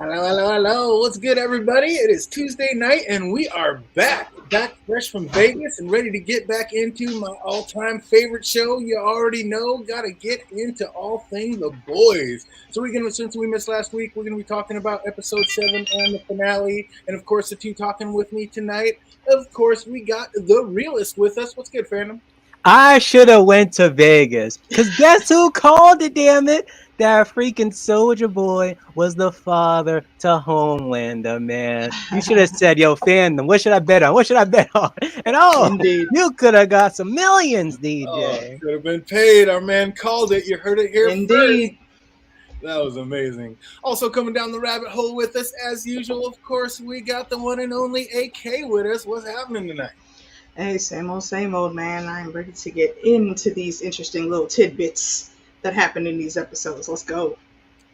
Hello, hello, hello. What's good, everybody? It is Tuesday night, and we are back fresh from Vegas and ready to get back into my all-time favorite show. You already know, got to get into all things The Boys. So since we missed last week, we're gonna be talking about episode 7 and the finale, and of course, the two talking with me tonight. Of course, we got the realist with us. What's good, fandom? I should have went to Vegas. Cause guess who called it, damn it? That freaking soldier boy was the father to Homelander, man. You should have said, yo, fandom, what should I bet on? What should I bet on? And Indeed. you could have got some millions, Oh, DJ. could have been paid. Our man called it. You heard it here first. Indeed. That was amazing. Also coming down the rabbit hole with us, as usual, of course, we got the one and only AK with us. What's happening tonight? Hey, same old, man. I'm ready to get into these interesting little tidbits that happen in these episodes. Let's go.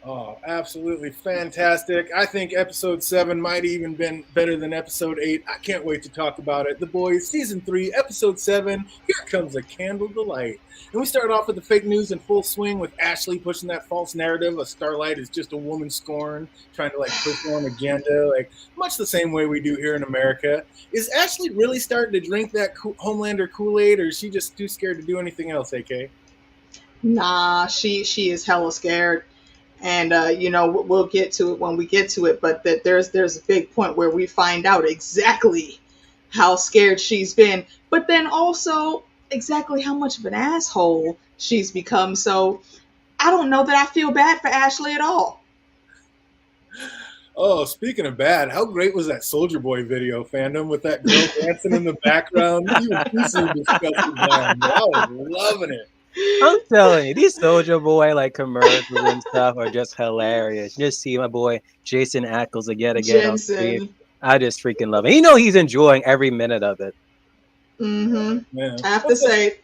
Oh, absolutely fantastic. I think episode 7 might even been better than episode 8. I can't wait to talk about it. The Boys, season 3, episode 7. Here comes a candle to light. And we start off with the fake news in full swing with Ashley pushing that false narrative of Starlight is just a woman scorned, trying to push her own agenda, much the same way we do here in America. Is Ashley really starting to drink that Homelander Kool-Aid, or is she just too scared to do anything else, AK? Nah, she is hella scared. And we'll get to it when we get to it, but that there's a big point where we find out exactly how scared she's been, but then also exactly how much of an asshole she's become. So I don't know that I feel bad for Ashley at all. Oh, speaking of bad, how great was that Soldier Boy video, fandom, with that girl dancing in the background? You seemed disgusted by him, but I was loving it. I'm telling you, these Soldier Boy commercials and stuff are just hilarious. Just see my boy Jason Ackles yet again on screen. Jensen. I just freaking love it. You know he's enjoying every minute of it. Mm-hmm. Man. I have to say,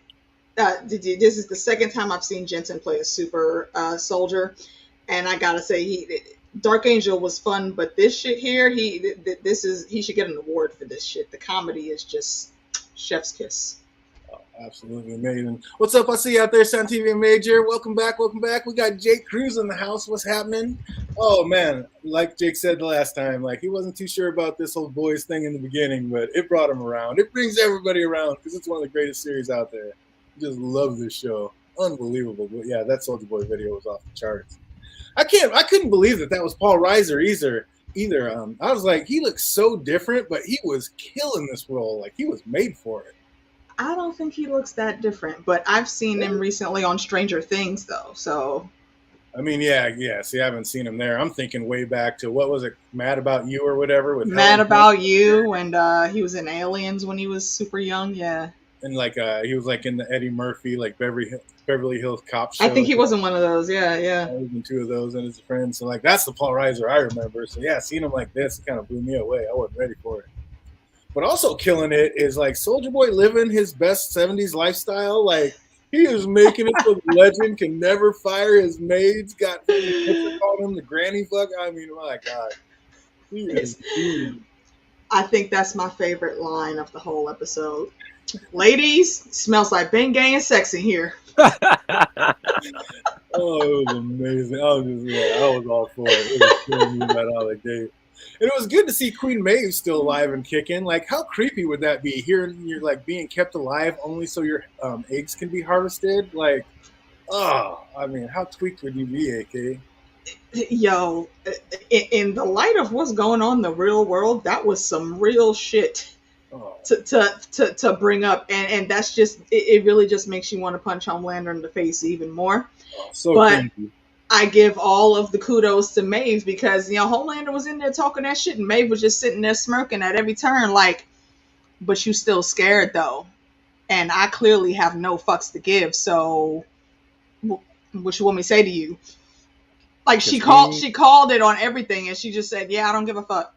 this is the second time I've seen Jensen play a super soldier, and I gotta say, Dark Angel was fun, but this shit here, he should get an award for this shit. The comedy is just chef's kiss. Absolutely amazing. What's up? I see you out there, Sun TV Major. Welcome back. We got Jake Cruz in the house. What's happening? Oh, man. Like Jake said the last time, he wasn't too sure about this whole Boys thing in the beginning, but it brought him around. It brings everybody around because it's one of the greatest series out there. I just love this show. Unbelievable. But yeah, that Soldier Boy video was off the charts. I couldn't believe that was Paul Reiser either. I was like, he looks so different, but he was killing this role. He was made for it. I don't think he looks that different, but I've seen him recently on Stranger Things, though, so... I mean, yeah. See, I haven't seen him there. I'm thinking way back to, what was it, Mad About You or whatever? With Mad About You, and he was in Aliens when he was super young, yeah. And, he was, in the Eddie Murphy, Beverly Hills Cop show. I think he was in one of those, yeah. I was in 2 of those and his friends. So, that's the Paul Reiser I remember. So, yeah, seeing him like this kind of blew me away. I wasn't ready for it. But also killing it is Soldier Boy living his best 70s lifestyle. He is making it so the legend can never fire his maids. Got calling him the granny fuck. I mean, my God. He is I think that's my favorite line of the whole episode. Ladies, smells like Bengay and sex in here. Oh, it was amazing. I was all for it. It was killing me right out of the gate. And it was good to see Queen Maeve still alive and kicking. How creepy would that be? Hearing you're being kept alive only so your eggs can be harvested. I mean, how tweaked would you be, AK? Yo, in the light of what's going on in the real world, that was some real shit to bring up, and that's just it. Really just makes you want to punch Homelander in the face even more. But crazy. I give all of the kudos to Maeve because, Homelander was in there talking that shit and Maeve was just sitting there smirking at every turn but you still scared though. And I clearly have no fucks to give. So what you want me to say to you? She called it on everything and she just said, yeah, I don't give a fuck.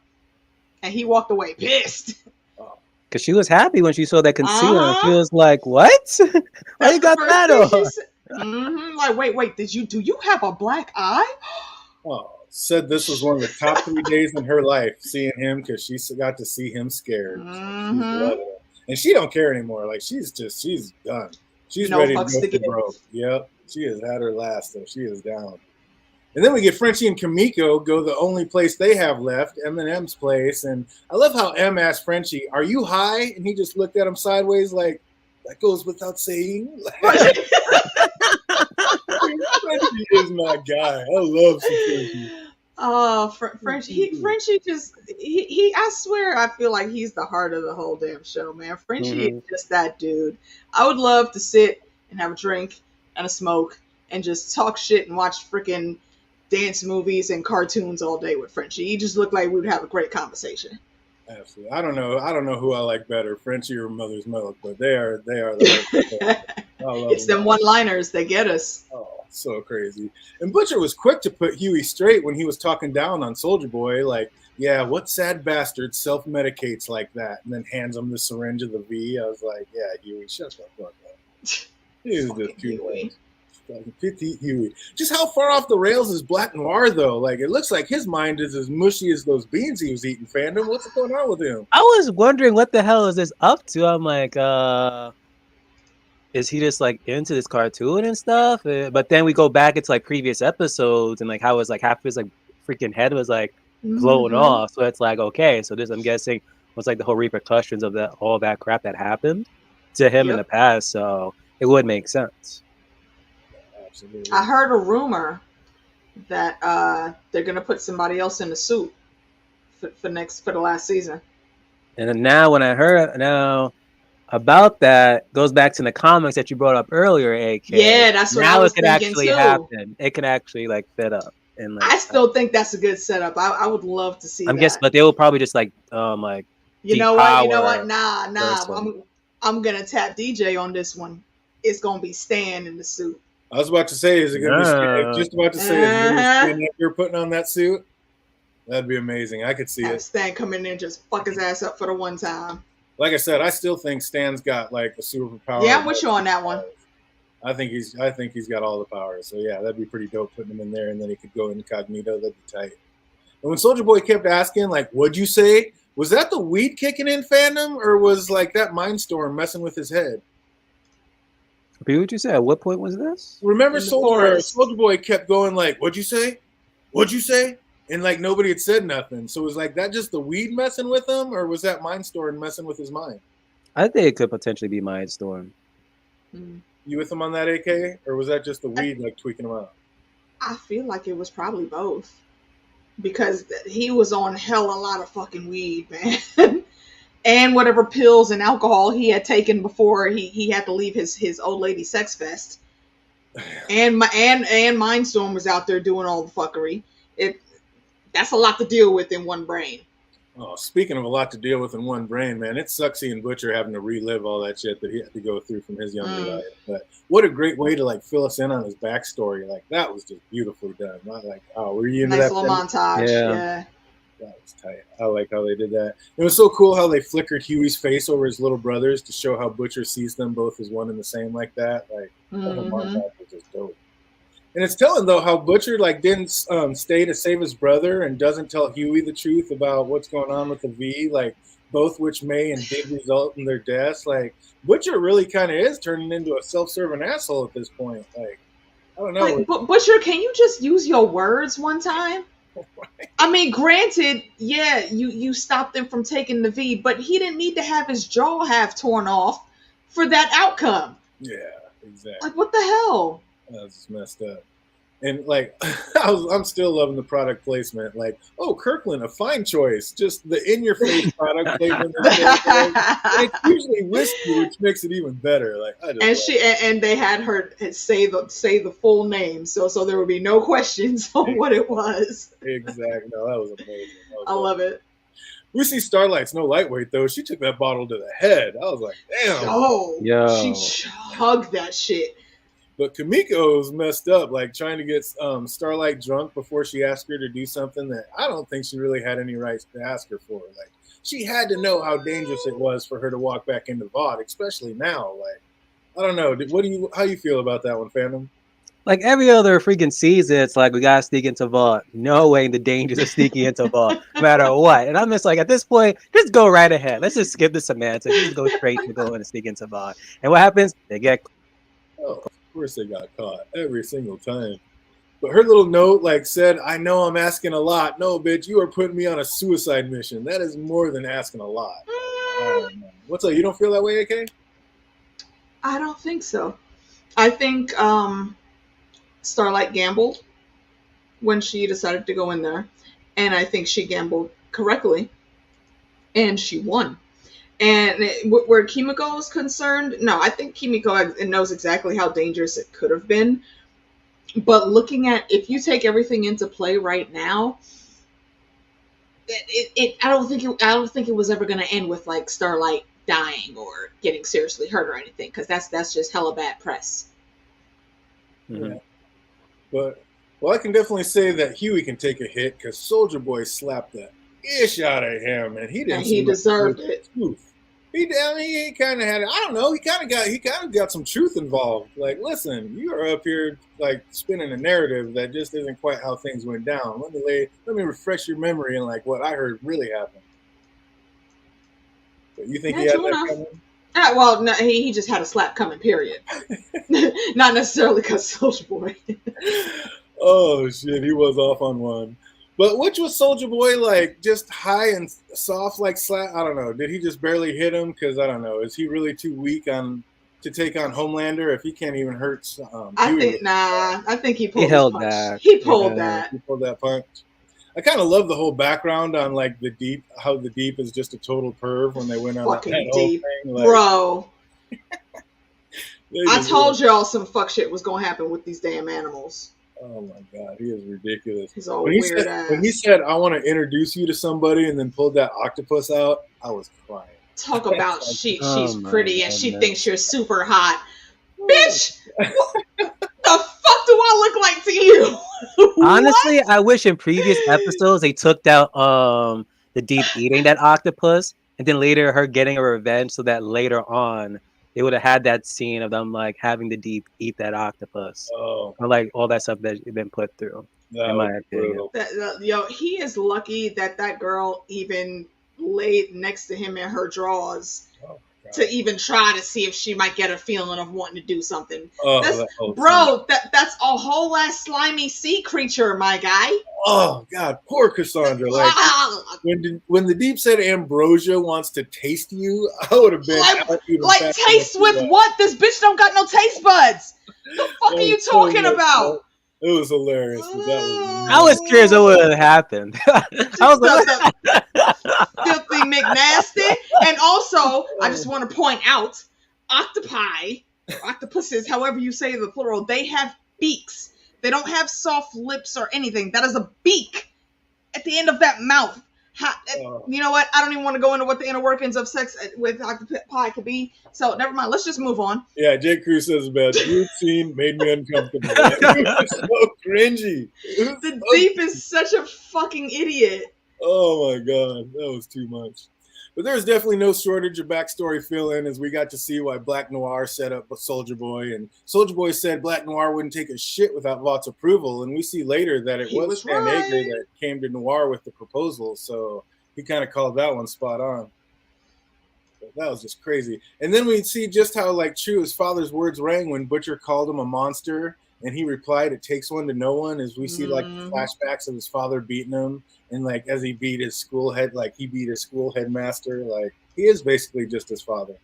And he walked away pissed. Because she was happy when she saw that concealer. She was like, what? Why you got that on? Mm-hmm. Wait, do you have a black eye? Said this was one of the top 3 days in her life, seeing him, because she got to see him scared. Mm-hmm. She's loving it. And she don't care anymore. She's done. She's ready to go for broke. Yep. She has had her last, so she is down. And then we get Frenchie and Kimiko go the only place they have left, Eminem's place. And I love how M asked Frenchie, "Are you high?" And he just looked at him sideways like, "That goes without saying." Frenchie is my guy. I love Frenchie. Oh, Frenchie just he. I swear, I feel like he's the heart of the whole damn show, man. Frenchie is just that dude. I would love to sit and have a drink and a smoke and just talk shit and watch freaking dance movies and cartoons all day with Frenchie. He just looked like we would have a great conversation. Absolutely. I don't know who I like better, Frenchie or Mother's Milk, but they are the It's them one-liners that get us. Oh, so crazy. And Butcher was quick to put Huey straight when he was talking down on Soldier Boy, like, yeah, what sad bastard self-medicates like that? And then hands him the syringe of the V. I was like, yeah, Huey, shut the fuck up. He's just too late. Petite Huey. Just how far off the rails is Black Noir, though? Like, it looks like his mind is as mushy as those beans he was eating, fandom. What's going on with him? I was wondering what the hell is this up to. I'm like, is he just like into this cartoon and stuff? But then we go back into like previous episodes and like how it was like half his like freaking head was like blown off. So it's like, okay, so this I'm guessing was like the whole repercussions of that all that crap that happened to him in the past. So it would make sense. Absolutely. I heard a rumor that they're gonna put somebody else in the suit for the last season. And then now when I heard about that, goes back to the comics that you brought up earlier, AK. Yeah, that's what I was thinking now it could actually too. happen. It could actually like fit up. And like, I still think that's a good setup. I would love to see that. I'm guessing, but they will probably just like you know what? Nah. I'm gonna tap DJ on this one. It's gonna be Stan in the suit. I was about to say, is it going to be Stan? Just about to say, is it going to be Stan that you're putting on that suit? That'd be amazing. I could see it. Stan come in there and just fuck his ass up for the one time. Like I said, I still think Stan's got like a superpower. Yeah, I'm with you on that one. I think he's got all the power. So yeah, that'd be pretty dope putting him in there, and then he could go incognito. That'd be tight. And when Soldier Boy kept asking, like, "What'd you say?" Was that the weed kicking in, fandom, or was like that Mind Storm messing with his head? Repeat what you said. At what point was this? Remember, Soldier Boy kept going like, "What'd you say? What'd you say?" And like nobody had said nothing. So was like that just the weed messing with him, or was that Mind Storm messing with his mind? I think it could potentially be Mind Storm. You with him on that, AK, or was that just the weed like tweaking him out? I feel like it was probably both, because he was on hell a lot of fucking weed, man. And whatever pills and alcohol he had taken before he had to leave his old lady sex fest. And Mindstorm was out there doing all the fuckery. That's a lot to deal with in one brain. Oh, speaking of a lot to deal with in one brain, man, it sucks seeing Butcher having to relive all that shit that he had to go through from his younger life. But what a great way to like fill us in on his backstory. Like that was just beautifully done. Not like, oh, were you into nice that little montage? Yeah. That was tight. I like how they did that. It was so cool how they flickered Huey's face over his little brothers to show how Butcher sees them both as one and the same like that. Like that whole montage was just dope. And it's telling though how Butcher like didn't stay to save his brother and doesn't tell Huey the truth about what's going on with the V, like both which may and did result in their deaths. Like Butcher really kind of is turning into a self-serving asshole at this point. Like I don't know. Like, Butcher, can you just use your words one time? Right. I mean, granted, yeah, you stopped him from taking the V, but he didn't need to have his jaw half torn off for that outcome. Yeah, exactly. Like, what the hell? That was just messed up. And like, I'm still loving the product placement. Like, oh, Kirkland, a fine choice. Just the in-your-face product placement. It's usually whiskey, which makes it even better. Like, and they had her say the full name, so there would be no questions on what it was. Exactly. No, that was amazing. I love it. We see Starlight's no lightweight though. She took that bottle to the head. I was like, damn. Oh, yeah. She chugged that shit. But Kimiko's messed up, like trying to get Starlight drunk before she asked her to do something that I don't think she really had any rights to ask her for. Like she had to know how dangerous it was for her to walk back into Vought, especially now. Like I don't know. How you feel about that one, fandom? Like every other freaking season, it's like we gotta sneak into Vought, knowing the dangers of sneaking into Vought, no matter what. And I'm just like, at this point, just go right ahead. Let's just skip the semantics. Just go straight to go and sneak into Vought. And what happens? They get. Oh. Of course they got caught every single time. But her little note like said, "I know I'm asking a lot. No, bitch, you are putting me on a suicide mission. That is more than asking a lot." Oh, man. What's up? You don't feel that way, AK? I don't think so. I think Starlight gambled when she decided to go in there, and I think she gambled correctly, and she won. And where Kimiko is concerned, no, I think Kimiko knows exactly how dangerous it could have been. But looking at, if you take everything into play right now, I don't think it was ever going to end with like Starlight dying or getting seriously hurt or anything, because that's just hella bad press. Mm-hmm. Yeah. But well, I can definitely say that Huey can take a hit because Soldier Boy slapped the ish out of him, and he didn't. And he deserved it. He kind of had it. I don't know. He kind of got some truth involved. Like, listen, you are up here like spinning a narrative that just isn't quite how things went down. Let me refresh your memory and like what I heard really happened. But you think he had that coming? Well, no, he just had a slap coming, period. Not necessarily because Soldier Boy. Oh, shit, he was off on one. But which was Soldier Boy, like, just high and soft like slap? I don't know. Did he just barely hit him? Because, I don't know. Is he really too weak to take on Homelander if he can't even hurt I think he pulled He held punch. That. He pulled that. He pulled that punch. I kind of love the whole background on, like, the Deep, how the Deep is just a total perv when they went on fucking that Deep. whole thing. Like, bro. I told y'all some fuck shit was going to happen with these damn animals. Oh my God, he is ridiculous. He's all weird ass. When he said, "I want to introduce you to somebody," and then pulled that octupus out, I was crying. Talk about she's pretty and she thinks you're super hot. Bitch! What the fuck do I look like to you? Honestly, I wish in previous episodes they took out the Deep eating that octopus, and then later her getting a revenge, so that later on they would have had that scene of them like having the Deep eat that octopus, or like all that stuff that's been put through. In my opinion, he is lucky that girl even laid next to him in her drawers to even try to see if she might get a feeling of wanting to do something. That's a whole ass slimy sea creature, my guy. Oh God, poor Cassandra. Like when the Deep said Ambrosia wants to taste you, I would have been like taste with what? This bitch don't got no taste buds. The fuck are you talking about? It was hilarious. I was curious what would have happened. I was like, filthy McNasty. And also, I just want to point out, octopuses, however you say the plural, they have beaks. They don't have soft lips or anything. That is a beak at the end of that mouth. You know what? I don't even want to go into what the inner workings of sex with octopi could be. So never mind. Let's just move on. Yeah, Jake Cruz says about your scene made me uncomfortable. It was so cringy. The Deep is such a fucking idiot. Oh my God, that was too much. But there's definitely no shortage of backstory fill-in as we got to see why Black Noir set up Soldier Boy. And Soldier Boy said Black Noir wouldn't take a shit without Vaught's approval. And we see later that it was Stan Ager that came to Noir with the proposal. So he kind of called that one spot on. But that was just crazy. And then we see just how like true his father's words rang when Butcher called him a monster. And he replied, "It takes one to know one," as we see like flashbacks of his father beating him. And like as he beat his school headmaster, like he is basically just his father.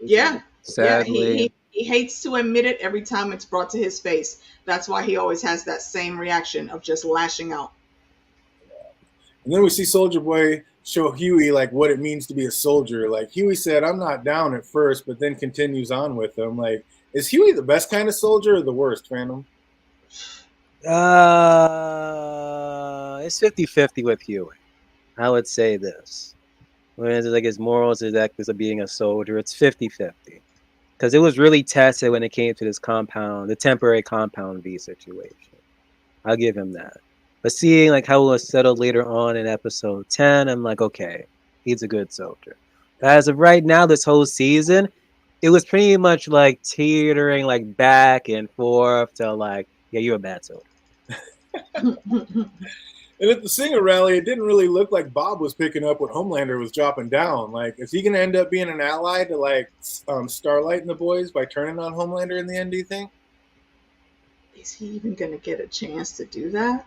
Yeah. Sadly. Yeah, he hates to admit it every time it's brought to his face. That's why he always has that same reaction of just lashing out. Yeah. And then we see Soldier Boy show Huey like what it means to be a soldier. Like Huey said, "I'm not down" at first, but then continues on with him. Like, is Huey the best kind of soldier or the worst, Phantom? It's 50-50 with Huey. I would say this. When it's like his morals, his ethics of being a soldier, it's 50-50. Because it was really tested when it came to this the temporary compound V situation. I'll give him that. But seeing like how it was settled later on in episode 10, I'm like, okay, he's a good soldier. But as of right now, this whole season, it was pretty much like teetering like back and forth to like, yeah, you're a bad soldier. And at the Singer rally, it didn't really look like Bob was picking up what Homelander was dropping down. Like, is he going to end up being an ally to like Starlight and the boys by turning on Homelander in the end? Do you think? is he even going to get a chance to do that?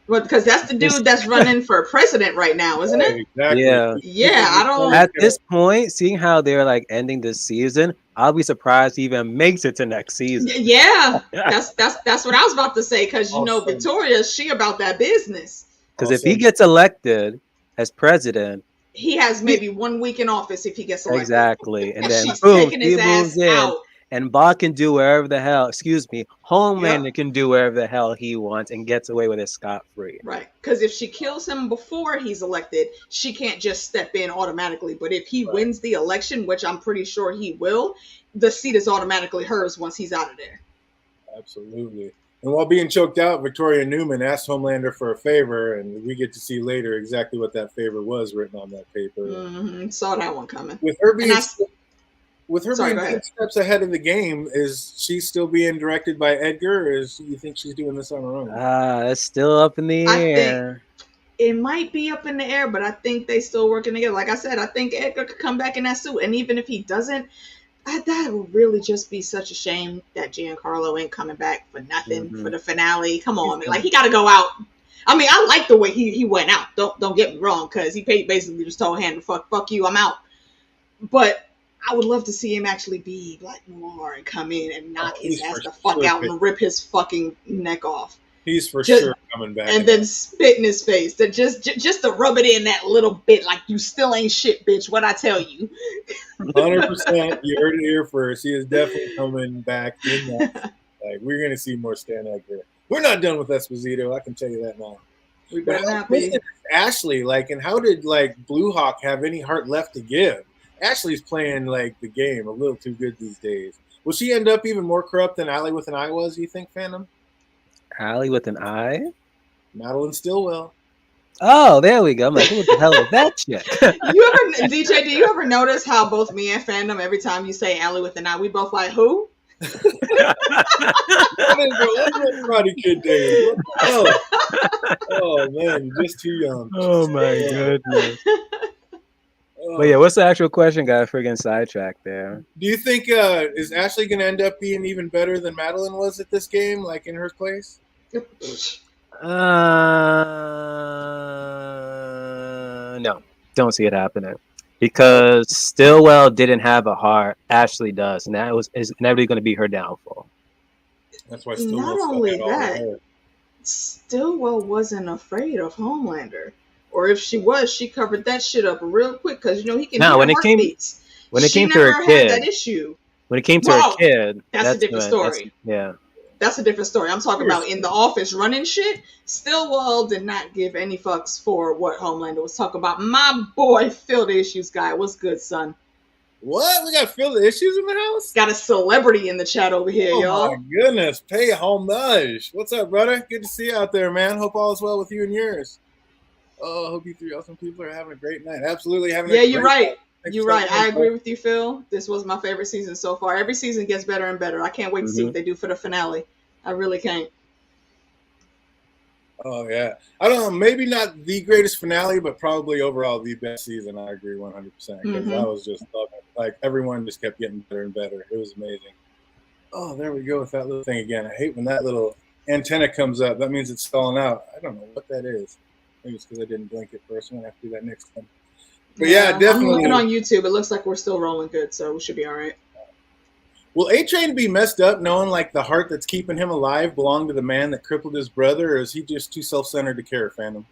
Well, because that's the dude that's running for president right now, isn't it? Exactly. Yeah. Yeah, I don't. At this point, seeing how they're like ending this season, I'll be surprised he even makes it to next season. Yeah, that's what I was about to say. Because Victoria, she about that business. Because if he gets elected as president, he has maybe 1 week in office if he gets elected. Exactly, and then she's boom, taking he his moves ass in. out. And Bach can do wherever the hell, Homelander can do wherever the hell he wants and gets away with it scot-free. Right. Because if she kills him before he's elected, she can't just step in automatically. But if he wins the election, which I'm pretty sure he will, the seat is automatically hers once he's out of there. Absolutely. And while being choked out, Victoria Newman asked Homelander for a favor, and we get to see later exactly what that favor was written on that paper. Mm-hmm. Saw that one coming. With her being... being 10 steps ahead of the game, is she still being directed by Edgar, or do you think she's doing this on her own? It's still up in the air. It might be up in the air, but I think they still working together. Like I said, I think Edgar could come back in that suit, and even if he doesn't, that would really just be such a shame that Giancarlo ain't coming back for nothing for the finale. Come on, man. Like, he got to go out. I mean, I like the way he went out. Don't get me wrong, because he basically just told Hannah, fuck you, I'm out. But I would love to see him actually be Black Noir and come in and knock his ass the fuck out and rip his fucking neck off. He's for sure coming back. And then spit in his face. That just to rub it in that little bit, like, you still ain't shit, bitch. What I tell you. 100%. You heard it here first. He is definitely coming back in that. Like, we're gonna see more Stan Edgar. We're not done with Esposito. I can tell you that now. We better not be. Ashley, like, and how did Blue Hawk have any heart left to give? Ashley's playing the game a little too good these days. Will she end up even more corrupt than Allie with an eye was, you think, Phantom? Allie with an eye? Madeline Stillwell. Oh, there we go. I'm like, who the hell is that chick? DJ, do you ever notice how both me and Phantom, every time you say Allie with an eye, we both like, who? Karate Kid days. Oh man, you're just too young. Oh my goodness. But yeah, what's the actual question? Got a friggin' sidetrack there. Do you think is Ashley going to end up being even better than Madeline was at this game, like in her place? No, don't see it happening because Stillwell didn't have a heart. Ashley does, and that is inevitably going to be her downfall. That's why Stillwell. Not only that, Stillwell wasn't afraid of Homelander. Or if she was, she covered that shit up real quick because he can hear heartbeats. When it came to her kid, that issue. When it came to her kid, that's a different story. That's a different story. I'm talking about in the office running shit. Stillwell did not give any fucks for what Homelander was talking about. My boy, Phil the Issues guy. What's good, son? What? We got Phil the Issues in the house? Got a celebrity in the chat over here, y'all. Oh my goodness. Pay homage. What's up, brother? Good to see you out there, man. Hope all is well with you and yours. Oh, I hope you three awesome people are having a great night. Absolutely having a great night. Yeah, you're right. You're right. I agree with you, Phil. This was my favorite season so far. Every season gets better and better. I can't wait to see what they do for the finale. I really can't. Oh, yeah. I don't know. Maybe not the greatest finale, but probably overall the best season. I agree 100%. Because I was just loving it. Like, everyone just kept getting better and better. It was amazing. Oh, there we go with that little thing again. I hate when that little antenna comes up. That means it's stalling out. I don't know what that is. Maybe it's because I didn't blink it first. I'm going to have to do that next time. But yeah, definitely. I'm looking on YouTube. It looks like we're still rolling good, so we should be all right. Will A-Train be messed up knowing the heart that's keeping him alive belonged to the man that crippled his brother, or is he just too self-centered to care, Phantom?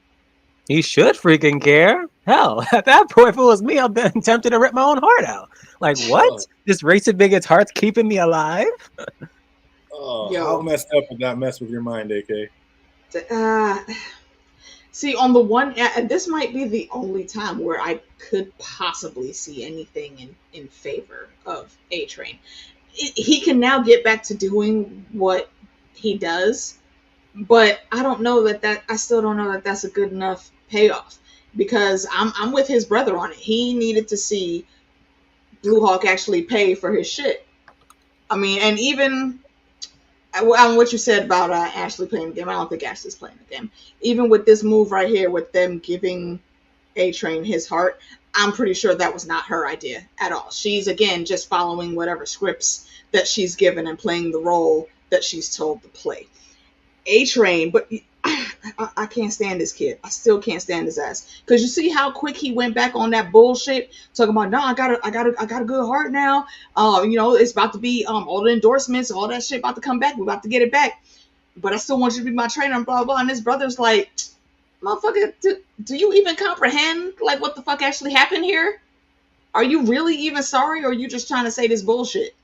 He should freaking care. Hell, at that point, if it was me, I've been tempted to rip my own heart out. Like, what? This racist bigot's heart's keeping me alive? How messed up would that mess with your mind, AK? See, on the one, and this might be the only time where I could possibly see anything in favor of A-Train. He can now get back to doing what he does, but I don't know I still don't know that that's a good enough payoff, because I'm with his brother on it. He needed to see Blue Hawk actually pay for his shit. I mean, and even what you said about Ashley playing the game, I don't think Ashley's playing the game. Even with this move right here, with them giving A-Train his heart, I'm pretty sure that was not her idea at all. She's, again, just following whatever scripts that she's given and playing the role that she's told to play. A-Train, but I can't stand this kid. I still can't stand his ass. Cause you see how quick he went back on that bullshit, talking about no, I got a good heart now. It's about to be all the endorsements, all that shit about to come back. We're about to get it back. But I still want you to be my trainer, and blah blah. And his brother's like, motherfucker, do you even comprehend like what the fuck actually happened here? Are you really even sorry, or are you just trying to say this bullshit?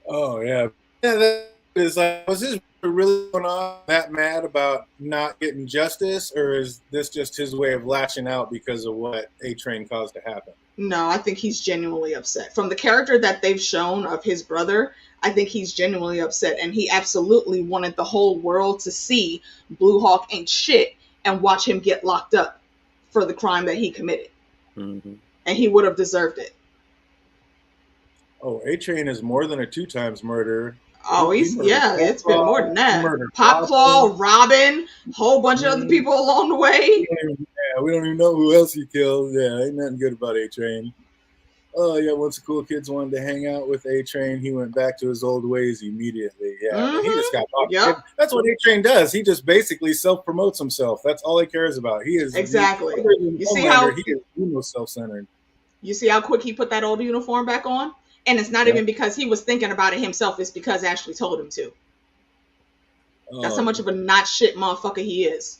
Oh yeah, that is like, was his really going on that mad about not getting justice, or is this just his way of lashing out because of what A-Train caused to happen? No, I think he's genuinely upset. From the character that they've shown of his brother, I think he's genuinely upset, and he absolutely wanted the whole world to see Blue Hawk ain't shit and watch him get locked up for the crime that he committed. Mm-hmm. And he would have deserved it. Oh, A-Train is more than a 2x murderer. Oh, it's been more than that. Popclaw, Robin, whole bunch of other people along the way. Yeah, we don't even know who else he killed. Yeah, ain't nothing good about A-Train. Oh, yeah, once the cool kids wanted to hang out with A-Train, he went back to his old ways immediately. Yeah, he just got off. Yep. That's what A-Train does. He just basically self-promotes himself. That's all he cares about. He is exactly. You see how he is self-centered. You see how quick he put that old uniform back on? And it's not even because he was thinking about it himself. It's because Ashley told him to. That's how much of a not shit motherfucker he is.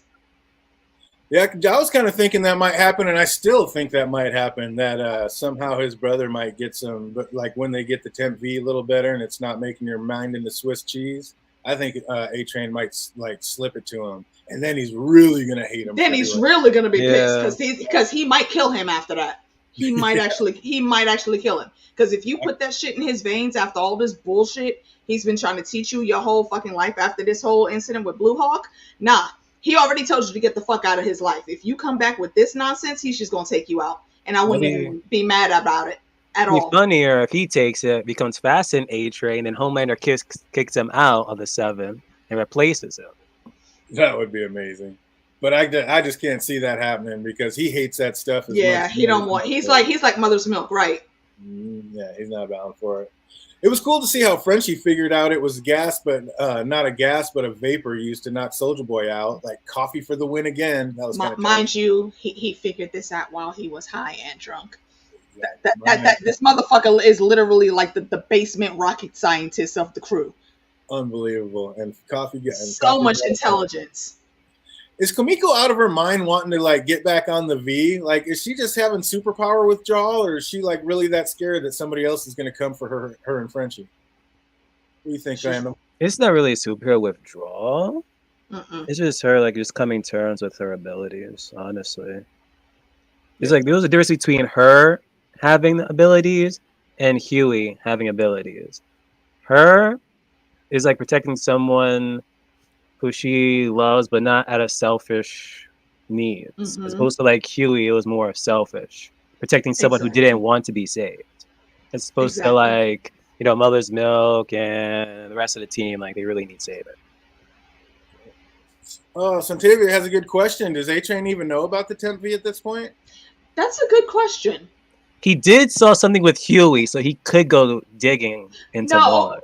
Yeah, I was kind of thinking that might happen, and I still think that might happen, that somehow his brother might get some, but like when they get the Temp V a little better and it's not making your mind into Swiss cheese, I think A-Train might like slip it to him, and then he's really going to hate him. Then he's really going to be pissed because he might kill him after that. He might actually kill him. Because if you put that shit in his veins after all this bullshit he's been trying to teach you your whole fucking life after this whole incident with Blue Hawk, nah, he already told you to get the fuck out of his life. If you come back with this nonsense, he's just going to take you out. And I wouldn't even be mad about it at all. It'd be funnier if he takes it, becomes fast in A-Train, and Homelander kicks him out of the 7 and replaces him. That would be amazing. But I just can't see that happening because he hates that stuff. He don't want. He's like mother's milk, right? Yeah, he's not bound for it. It was cool to see how Frenchie figured out it was gas, but not a gas, but a vapor used to knock Soulja Boy out. Like coffee for the win again. That was mind you, he figured this out while he was high and drunk. Yeah, this motherfucker is literally like the basement rocket scientist of the crew. Unbelievable. And coffee. So much intelligence. Is Kamiko out of her mind wanting to like get back on the V? Like, is she just having superpower withdrawal, or is she like really that scared that somebody else is going to come for her and Frenchie? What do you think, Random? It's not really a superhero withdrawal. It's just her like just coming to terms with her abilities. Honestly, it's like there's a difference between her having abilities and Huey having abilities. Her is like protecting someone who she loves, but not out of selfish needs. As opposed to like Huey, it was more selfish, protecting someone who didn't want to be saved. As opposed to like, Mother's Milk and the rest of the team, like they really need saving. Oh, Santavia has a good question. Does A-Train even know about the Temp V at this point? That's a good question. He did saw something with Huey, so he could go digging into water.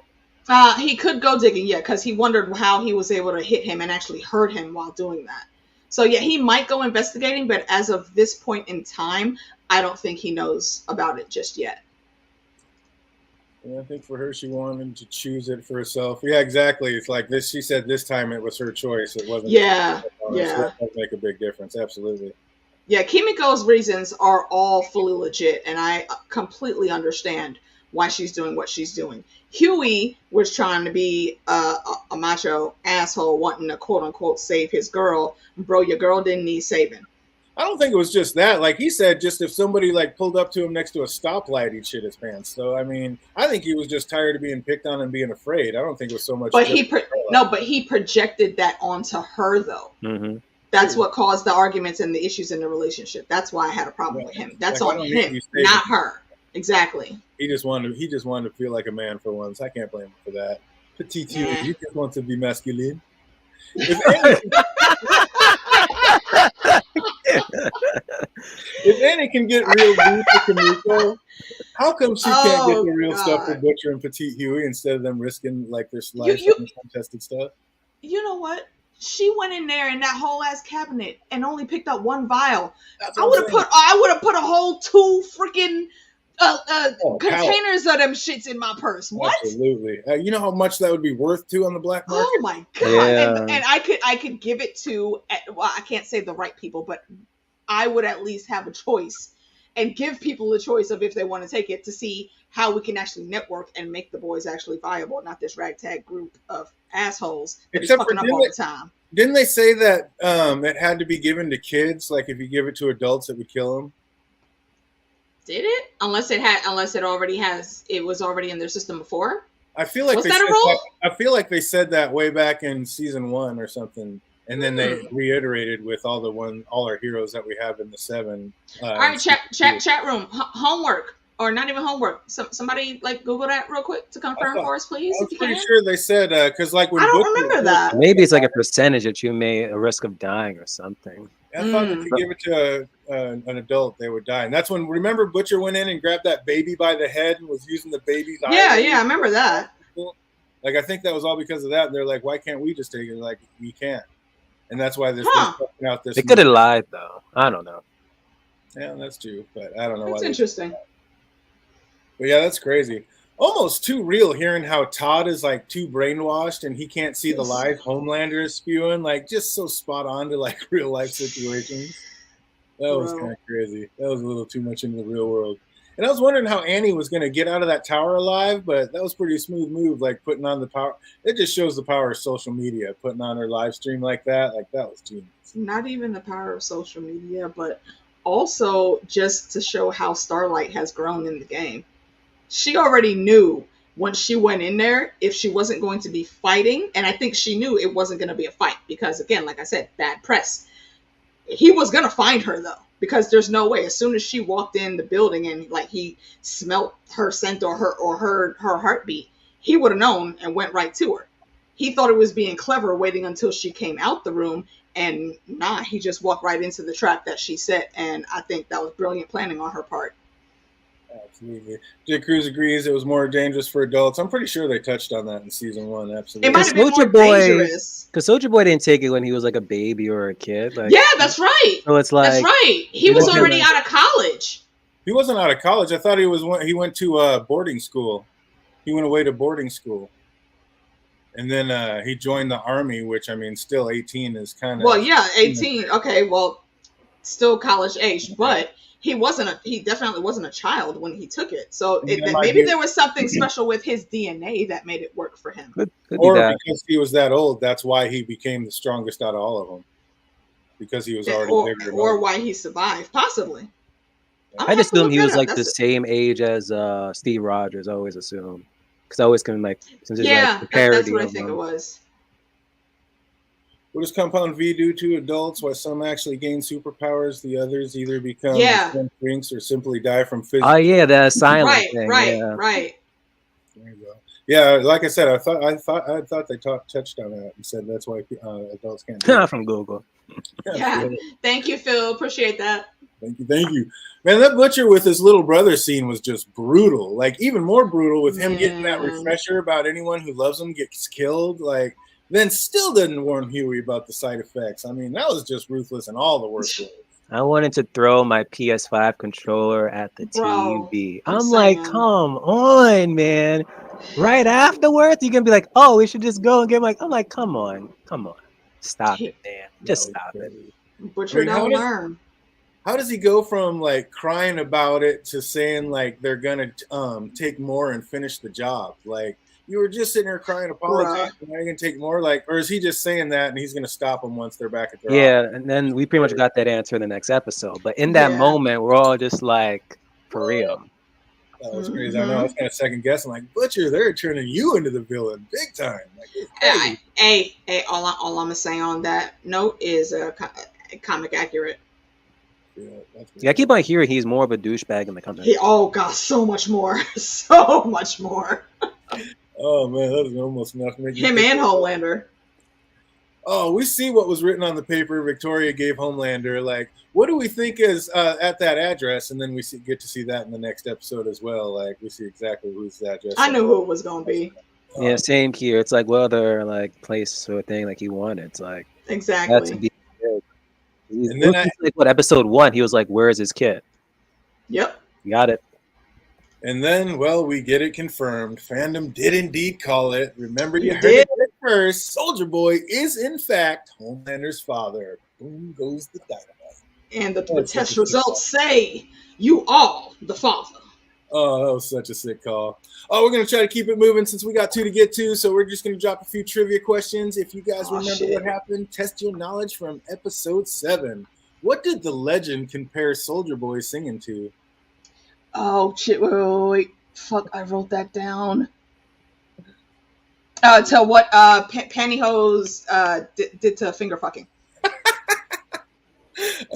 He could go digging, because he wondered how he was able to hit him and actually hurt him while doing that. So, yeah, he might go investigating, but as of this point in time, I don't think he knows about it just yet. Yeah, I think for her, she wanted to choose it for herself. Yeah, exactly. It's like this. She said this time it was her choice. It wasn't. Yeah. So it does make a big difference. Absolutely. Yeah, Kimiko's reasons are all fully legit, and I completely understand why she's doing what she's doing. Huey was trying to be a macho asshole wanting to quote unquote save his girl. Bro, your girl didn't need saving. I don't think it was just that. Like he said, just if somebody like pulled up to him next to a stoplight, he'd shit his pants. So I mean, I think he was just tired of being picked on and being afraid. I don't think it was so much. But he projected that onto her though. Mm-hmm. That's what caused the arguments and the issues in the relationship. That's why I had a problem with him. That's like, on him, not her. Exactly. He just wanted to feel like a man for once. I can't blame him for that. Petite Huey, he just wants to be masculine. If Annie can get real deep for Kamiko, how come she can't get the real stuff for Butcher and Petite Huey instead of them risking like their lives on untested stuff? You know what? She went in there in that whole ass cabinet and only picked up one vial. That's I what would I'm have saying. put a whole 2 freaking Oh, containers of them shits in my purse. What? Absolutely. You know how much that would be worth too on the black market? Oh my god! Yeah. And I could give it to, well, I can't say the right people, but I would at least have a choice and give people a choice of if they want to take it, to see how we can actually network and make the boys actually viable, not this ragtag group of assholes that is Except for fucking up all the time. didn't they say that it had to be given to kids? Like if you give it to adults, it would kill them. Did it? Unless it was already in their system before. I feel like Was they that said a rule? I feel like they said that way back in season 1 or something, and then they reiterated with all our heroes that we have in the 7. All right, chat room, homework, or not even homework. Somebody like Google that real quick to confirm for us, please, I if was you pretty can. sure they said because like when I don't Butcher, remember that. Maybe it's like a percentage that you may a risk of dying or something. I thought if you give it to an adult, they would die. And that's when, remember, Butcher went in and grabbed that baby by the head and was using the baby's eye. Yeah, I remember that. Like, I think that was all because of that. And they're like, why can't we just take it? Like, we can't. And that's why they're fucking out this. They could have lied, though. I don't know. Yeah, that's true. But I don't know. That's interesting. But yeah, that's crazy. Almost too real hearing how Todd is like too brainwashed and he can't see the lies Homelander is spewing. Like, just so spot on to like real life situations. That was kind of crazy. That was a little too much into the real world. And I was wondering how Annie was going to get out of that tower alive, but that was pretty smooth move, like putting on the power. It just shows the power of social media, putting on her live stream like that. Like, that was genius. Not even the power of social media, but also just to show how Starlight has grown in the game. She already knew when she went in there if she wasn't going to be fighting, and I think she knew it wasn't going to be a fight because, again, like I said, bad press. He was going to find her, though, because there's no way. As soon as she walked in the building and like he smelt her scent or heard her heartbeat, he would have known and went right to her. He thought it was being clever waiting until she came out the room, and he just walked right into the trap that she set, and I think that was brilliant planning on her part. Absolutely. Jay Cruz agrees it was more dangerous for adults. I'm pretty sure they touched on that in season 1. Absolutely. It might have been more dangerous. Because Soulja Boy didn't take it when he was like a baby or a kid. Like, yeah, that's right. So it's like, that's right. He was already out of college. He wasn't out of college. I thought he went to boarding school. He went away to boarding school. And then he joined the army, which, I mean, still 18 is kind of... Well, yeah, 18. Okay, well, still college age, but he definitely wasn't a child when he took it. So maybe there was something special with his DNA that made it work for him. Could or because he was that old, that's why he became the strongest out of all of them. Because he was already bigger. Or why he survived, possibly. I just assumed he was like the same age as Steve Rogers. I always assume. Because I always can like... Since yeah, like parody that's what I think it was. What does Compound V do to adults? Why some actually gain superpowers, the others either become drinks or simply die from physical. Oh yeah, the silent thing. Right. There you go. Yeah, like I said, I thought they touched on that and said that's why adults can't do it. From Google. Yeah. Thank you, Phil. Appreciate that. Thank you. Man, that Butcher with his little brother scene was just brutal. Like, even more brutal with him getting that refresher about anyone who loves him gets killed. Like, then still didn't warn Huey about the side effects. I mean, that was just ruthless in all the worst ways. I wanted to throw my PS5 controller at the TV. I'm like, come on, man. Right afterwards, you can be like, oh, we should just go and get I'm like, come on. Stop it, man. Just stop it. Butcher don't learn. How does he go from like crying about it to saying like they're gonna take more and finish the job? Like, you were just sitting there crying, apologizing. Now you're gonna take more, like, or is he just saying that and he's gonna stop them once they're back at their office? And then we pretty much got that answer in the next episode. But in that moment, we're all just like, for real. That was crazy. I know. I was kind of second guessing, like, Butcher, they're turning you into the villain big time. Like, hey, all I'm gonna say on that note is comic accurate. Yeah, I keep on hearing he's more of a douchebag in the company. Oh god, so much more, so much more. Oh man, that was almost enough to make him and Homelander. Oh, we see what was written on the paper Victoria gave Homelander. Like, what do we think is at that address? And then we get to see that in the next episode as well. Like, we see exactly whose address. I knew who it was going to be. Yeah, same here. It's like what other like place or thing like he wanted. It's like that's to Exactly. be. He's And then looking like what episode 1. He was like, "Where's his kid?" Yep. You got it. well, we get it confirmed. Fandom did indeed call it. Remember, you We heard it did. here first. Soldier Boy is in fact Homelander's father. Boom goes the dynamite. And the That was such a test sick results say you are the father. Oh, that was such a sick call. Oh, we're going to try to keep it moving since we got 2 to get to, so we're just going to drop a few trivia questions. If you guys Oh, remember shit. what happened, test your knowledge from episode 7. What did the legend compare Soldier Boy singing to? Oh shit! Wait. Fuck! I wrote that down. To what pantyhose did to finger fucking.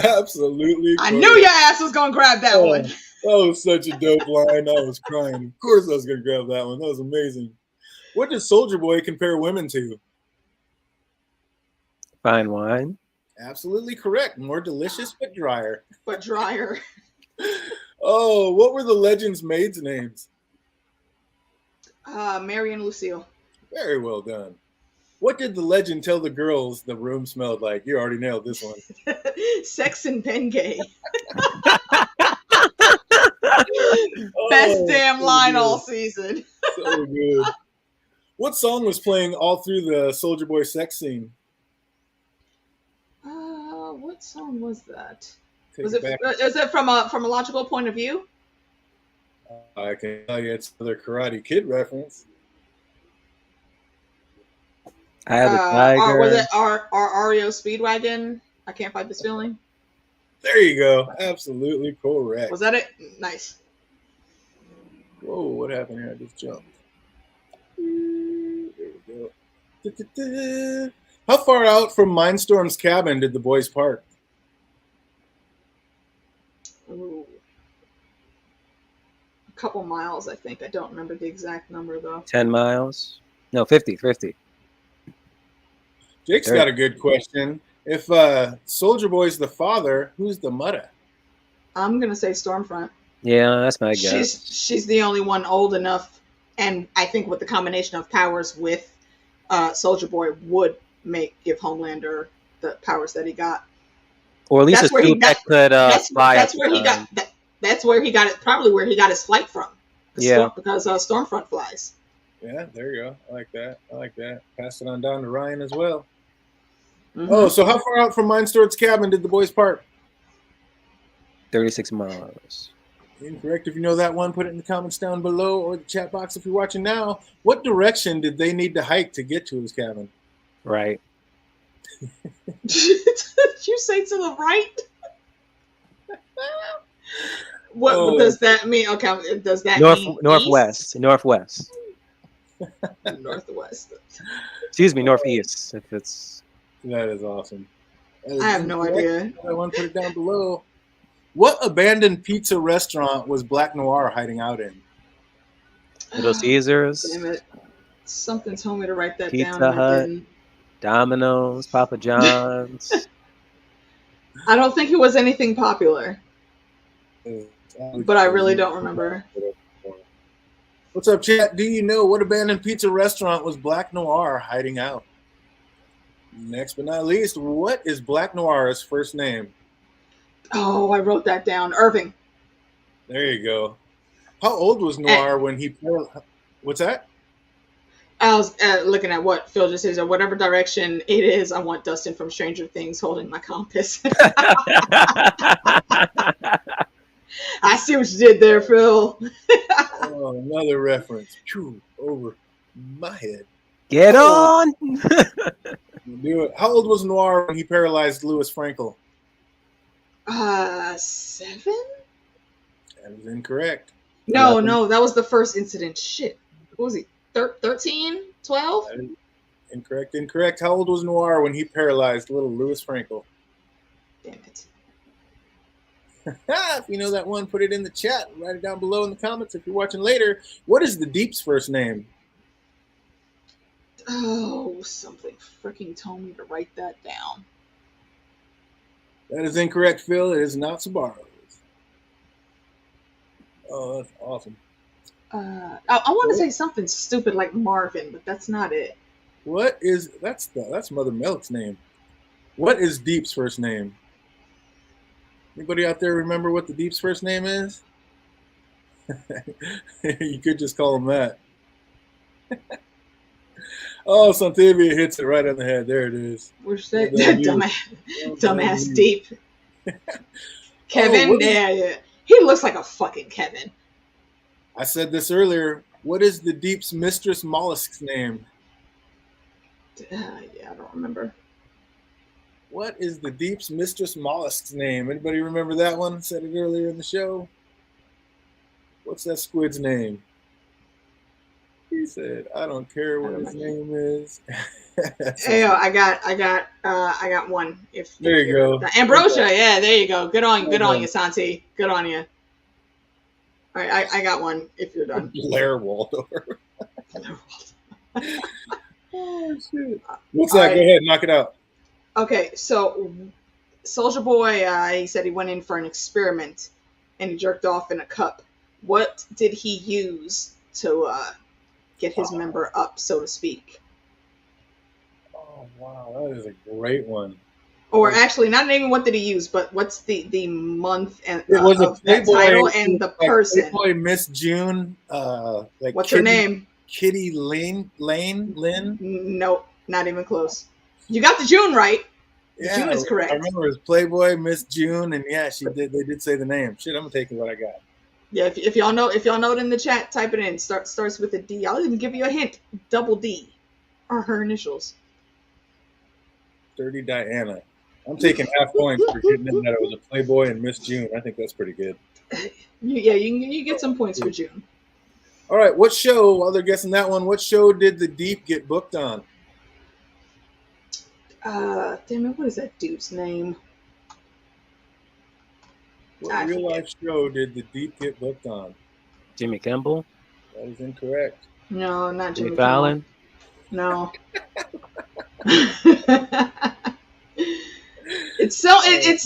Absolutely. I Correct. knew your ass was gonna grab that one. That was such a dope line. I was crying. Of course I was going to grab that one. That was amazing. What did Soldier Boy compare women to? Fine wine. Absolutely correct. More delicious but drier. But drier. Oh, what were the legend's maids' names? Mary and Lucille. Very well done. What did the legend tell the girls the room smelled like? You already nailed this one. Sex and Bengay. Oh, Best damn so line good. all season. So good. What song was playing all through the Soldier Boy sex scene? What song was that? Take Was it it? back. Is it from a logical point of view? I can tell you it's another Karate Kid reference. I had a Or tiger. was it our REO Speedwagon? I can't fight this feeling. There you go. Absolutely correct. Was that it? Nice. Whoa, what happened here? I just jumped. There we go. How far out from Mindstorm's cabin did the boys park? Ooh. A couple miles, I think. I don't remember the exact number though. 10 miles. No, 50. Jake's There. got a good question. If Soldier Boy's the father, who's the mother? I'm gonna say Stormfront. Yeah, that's my guess. She's the only one old enough, and I think with the combination of powers with Soldier Boy would give Homelander the powers that he got. Or at least That's a where he suit that could fly. That's where he got that. That's where he got it. Probably where he got his flight from. Yeah. Because Stormfront flies. Yeah, there you go. I like that. Pass it on down to Ryan as well. Mm-hmm. Oh, so how far out from Mindstorm's cabin did the boys park? 36 miles. Incorrect. If you know that one, put it in the comments down below or the chat box if you're watching now. What direction did they need to hike to get to his cabin? Right. Did you say to the right? What does that mean? Okay, does that mean northwest? Northwest. Northwest. Excuse me, northeast. If it's That is awesome. I have no idea. I want to put it down below. What abandoned pizza restaurant was Black Noir hiding out in? Little Caesars. Damn it! Something told me to write that Pizza down. Hut. Domino's, Papa John's. I don't think it was anything popular, but I really don't remember. What's up, chat? Do you know what abandoned pizza restaurant was Black Noir hiding out? Next but not least, what is Black Noir's first name? Oh, I wrote that down. Irving. There you go. How old was Noir when he... What's that? I was looking at what Phil just says, or whatever direction it is. I want Dustin from Stranger Things holding my compass. I see what you did there, Phil. Oh, another reference. Phew, over my head. Get on! Do it. How old was Noir when he paralyzed Louis Frankel? 7? That is incorrect. No, that was the first incident. Shit. What was he? 13? 12? Incorrect. How old was Noir when he paralyzed little Louis Frankel? Damn it. If you know that one, put it in the chat. Write it down below in the comments if you're watching later. What is the Deep's first name? Oh, something freaking told me to write that down. That is incorrect, Phil. It is not Sabaros. Oh, that's awesome. I want to say something stupid like Marvin, but that's not it. What is that's Mother Milk's name? What is Deep's first name? Anybody out there remember what the Deep's first name is? You could just call him that. Oh, Santavia hits it right on the head. There it is. Where's that dumbass Deep? Kevin? Yeah. He looks like a fucking Kevin. I said this earlier. What is the Deep's mistress mollusk's name? Yeah, I don't remember. What is the Deep's mistress mollusk's name? Anybody remember that one? I said it earlier in the show. What's that squid's name? He said, "I don't care what his name is." Hey, I got one. There you go. Ambrosia, yeah, there you go. Good on you, Santi. Good on you. All right, I got one. If you're done. Blair Waldorf. Oh shit! What's that? Right. Go ahead, knock it out. Okay, so Soldier Boy, he said he went in for an experiment, and he jerked off in a cup. What did he use to get his member up, so to speak? Oh wow, that is a great one. Or actually, not even what did he use, but what's the month and it was of that title and the person? Playboy Miss June. What's her name? Kitty Lynn? Nope, not even close. You got the June right. Yeah, June is correct. I remember it was Playboy Miss June, and yeah, she did. They did say the name. Shit, I'm gonna take what I got. Yeah, if y'all know it in the chat, type it in. Starts with a D. I'll even give you a hint. Double D are her initials. Dirty Diana. I'm taking half points for getting in that it was a Playboy and Miss June. I think that's pretty good. Yeah, you get some points for June. All right, what show? While they're guessing that one, what show did the Deep get booked on? Damn it, what is that dude's name? What real life show did the Deep get booked on? Jimmy Kimmel? That is incorrect. No, not Jimmy Fallon? No. It's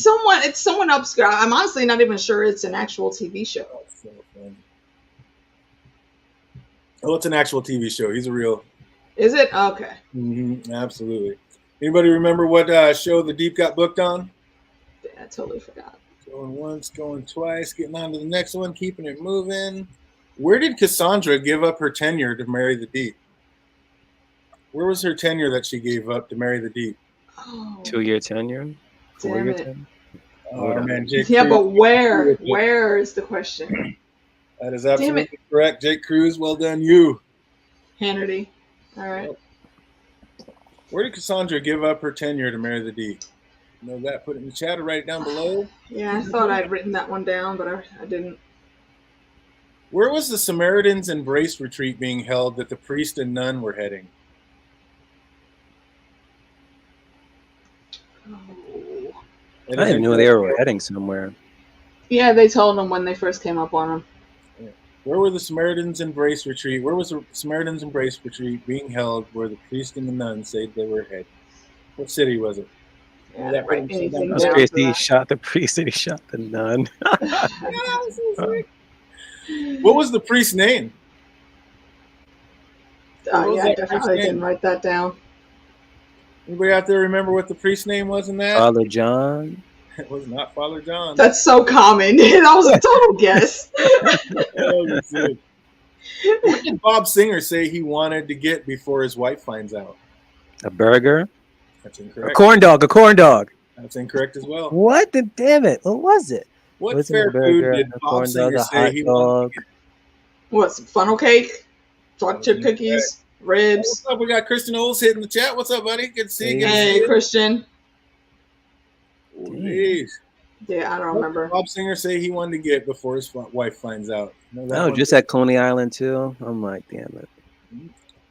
someone obscure. I'm honestly not even sure it's an actual TV show. Oh, so funny. Oh, it's an actual TV show. He's a real. Is it? Okay. Mm-hmm, absolutely. Anybody remember what show the Deep got booked on? Yeah, I totally forgot. Going once, going twice, getting on to the next one, keeping it moving. Where did Cassandra give up her tenure to marry the Deep? Where was her tenure that she gave up to marry the Deep? Oh, 2-year tenure? 4-year tenure? Oh, man, Jake yeah, Cruz. but where? Where is the question? That is absolutely correct. Jake Cruz, well done, you. Hannity. All right. Where did Cassandra give up her tenure to marry the Deep? You know that? Put it in the chat or write it down below. Yeah, I thought I'd written that one down, but I didn't. Where was the Samaritan's Embrace retreat being held that the priest and nun were heading? Oh. I didn't know they were heading somewhere. Yeah, they told them when they first came up on them. Where were the Samaritan's Embrace retreat? Where was the Samaritan's Embrace retreat being held where the priest and the nun said they were heading? What city was it? Yeah, that right. That was crazy. He shot the priest and he shot the nun. What was the priest's name? Oh, yeah, I definitely didn't write that down. Anybody out there remember what the priest's name was in that? Father John. It was not Father John. That's so common. That was a total guess. What did Bob Singer say he wanted to get before his wife finds out? A burger. That's incorrect. A corn dog. That's incorrect as well. What? Damn it. What was it? What fair food did Bob Singer say he wanted to get? What, some funnel cake? Chocolate chip cookies? Ribs? What's up? We got Christian Oles hitting the chat. What's up, buddy? Good to see you. Hey, Christian. Jeez. Yeah, I don't remember. What did Bob Singer say he wanted to get before his wife finds out? Oh, just at Coney Island too. I'm like, damn it.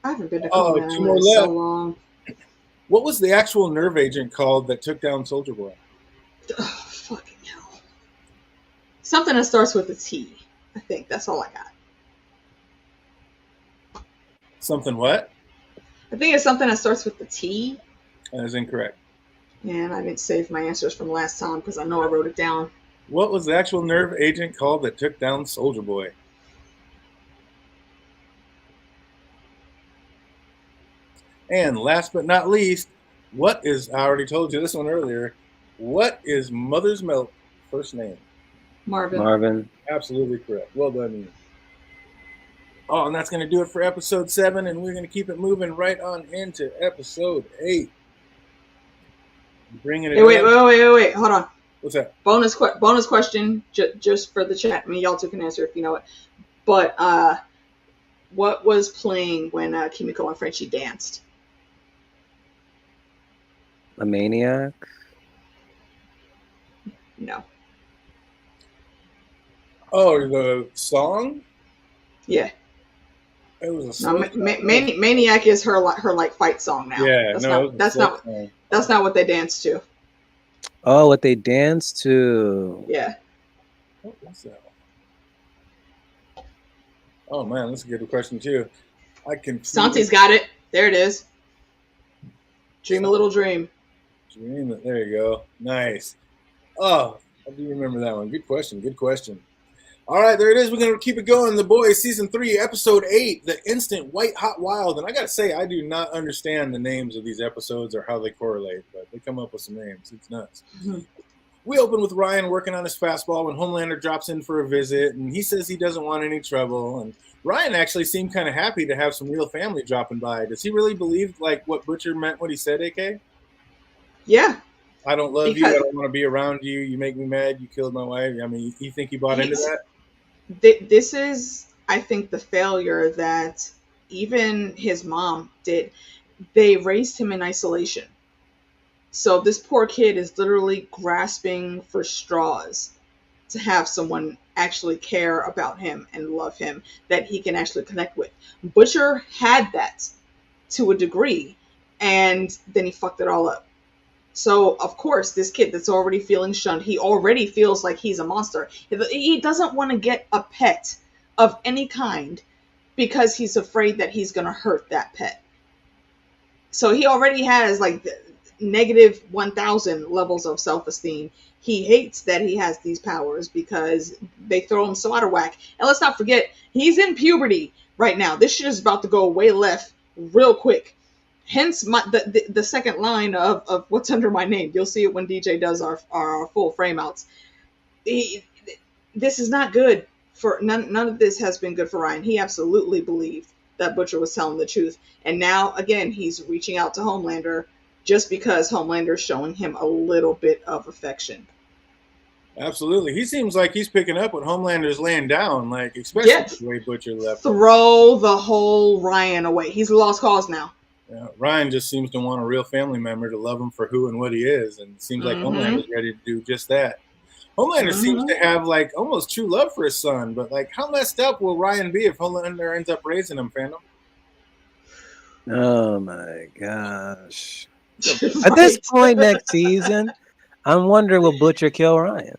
I haven't been to Coney Island in so long. What was the actual nerve agent called that took down Soldier Boy? Oh, fucking hell. Something that starts with a T. I think that's all I got. Something what? I think it's something that starts with the T. That is incorrect. Yeah, and I didn't save my answers from last time because I know I wrote it down. What was the actual nerve agent called that took down Soldier Boy? And last but not least, I already told you this one earlier, what is Mother's Milk first name? Marvin. Absolutely correct. Well done, you. Oh, and that's going to do it for episode 7, and we're going to keep it moving right on into episode 8. Bringing it wait, hold on. What's that? Bonus question, just for the chat. I mean, y'all two can answer if you know it. But what was playing when Kimiko and Frenchie danced? A Maniac? No. Oh, the song? Yeah. It was a song. Maniac is her like fight song now. Yeah, that's not what they danced to. Oh, what they danced to. Yeah. What was that? Oh man, that's a good question too. Santi's got it. There it is. Dream a little dream. Dream. There you go. Nice. Oh, I do remember that one. Good question. Good question. All right, there it is. We're going to keep it going. The Boys, Season 3, Episode 8, The Instant White Hot Wild. And I got to say, I do not understand the names of these episodes or how they correlate, but they come up with some names. It's nuts. Mm-hmm. We open with Ryan working on his fastball when Homelander drops in for a visit, and he says he doesn't want any trouble. And Ryan actually seemed kind of happy to have some real family dropping by. Does he really believe like what Butcher meant when he said, AK? Yeah. I don't love you. I don't want to be around you. You make me mad. You killed my wife. I mean, you think he bought into that? This is, I think, the failure that even his mom did. They raised him in isolation. So this poor kid is literally grasping for straws to have someone actually care about him and love him that he can actually connect with. Butcher had that to a degree, and then he fucked it all up. So, of course, this kid that's already feeling shunned, he already feels like he's a monster. He doesn't want to get a pet of any kind because he's afraid that he's going to hurt that pet. So he already has like negative 1,000 levels of self-esteem. He hates that he has these powers because they throw him so out of whack. And let's not forget, he's in puberty right now. This shit is about to go way left real quick. Hence the second line of What's Under My Name. You'll see it when DJ does our full frame outs. This is not good for none of this has been good for Ryan. He absolutely believed that Butcher was telling the truth. And now again he's reaching out to Homelander just because Homelander's showing him a little bit of affection. Absolutely. He seems like he's picking up what Homelander's laying down, like especially the way Butcher left. Throw the whole Ryan away. He's a lost cause now. Yeah, Ryan just seems to want a real family member to love him for who and what he is, and it seems like Homelander's ready to do just that. Homelander seems to have like almost true love for his son, but like how messed up will Ryan be if Homelander ends up raising him, fandom? Oh my gosh. At this point next season, I'm wondering will Butcher kill Ryan?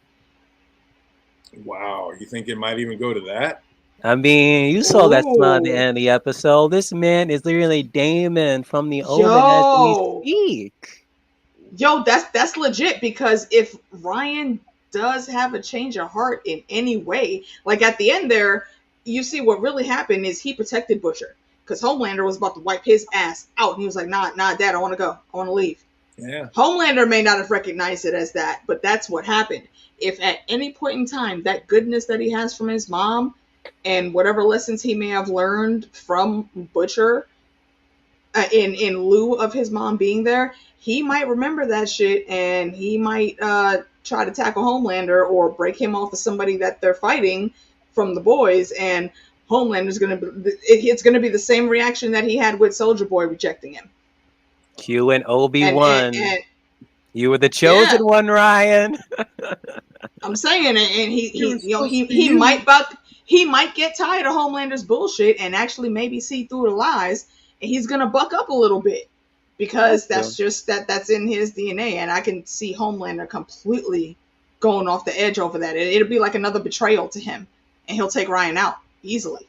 Wow, you think it might even go to that? I mean, you saw that smile at the end of the episode. This man is literally Damon from the Omen as we speak. Yo, that's legit, because if Ryan does have a change of heart in any way, like at the end there, you see what really happened is he protected Butcher. Because Homelander was about to wipe his ass out. And he was like, nah, Dad, I want to go. I want to leave. Yeah. Homelander may not have recognized it as that, but that's what happened. If at any point in time, that goodness that he has from his mom and whatever lessons he may have learned from Butcher in lieu of his mom being there, he might remember that shit and he might try to tackle Homelander or break him off of somebody that they're fighting from the boys, and Homelander's it's gonna be the same reaction that he had with Soulja Boy rejecting him. Q and Obi-Wan. You were the chosen one, Ryan. I'm saying, and he might get tired of Homelander's bullshit and actually maybe see through the lies, and he's gonna buck up a little bit because that's in his DNA, and I can see Homelander completely going off the edge over that. It'll be like another betrayal to him, and he'll take Ryan out easily.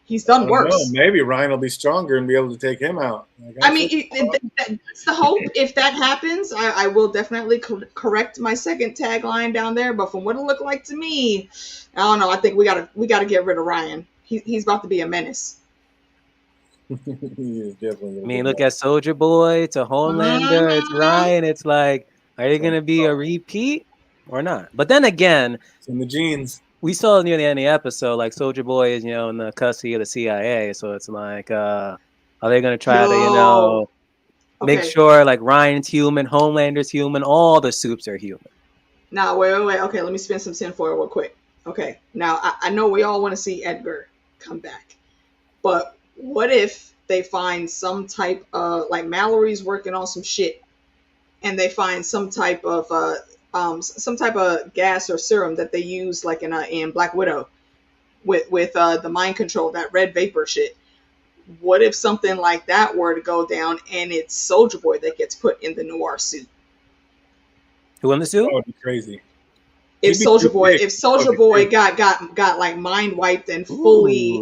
He's done worse. Maybe Ryan will be stronger and be able to take him out. I mean, that's the hope. If that happens, I will definitely correct my second tagline down there. But from what it looked like to me, I don't know. I think we gotta get rid of Ryan. He's about to be a menace. Definitely. I mean, look at Soldier Boy to Homelander. It's Ryan. It's like, are you gonna be a repeat or not? But then again, it's in the genes. We saw near the end of the episode, like Soldier Boy is, in the custody of the CIA. So it's like, are they gonna try to, make sure like Ryan's human, Homelander's human, all the soups are human? Now, wait. Okay, let me spin some tinfoil real quick. Okay, now I know we all want to see Edgar come back, but what if they find some type of, like, Mallory's working on some shit, and they find some type of gas or serum that they use, like in Black Widow, with the mind control, that red vapor shit. What if something like that were to go down, and it's Soldier Boy that gets put in the noir suit? Who in the suit? That would be crazy. If Soldier Boy got like mind wiped and fully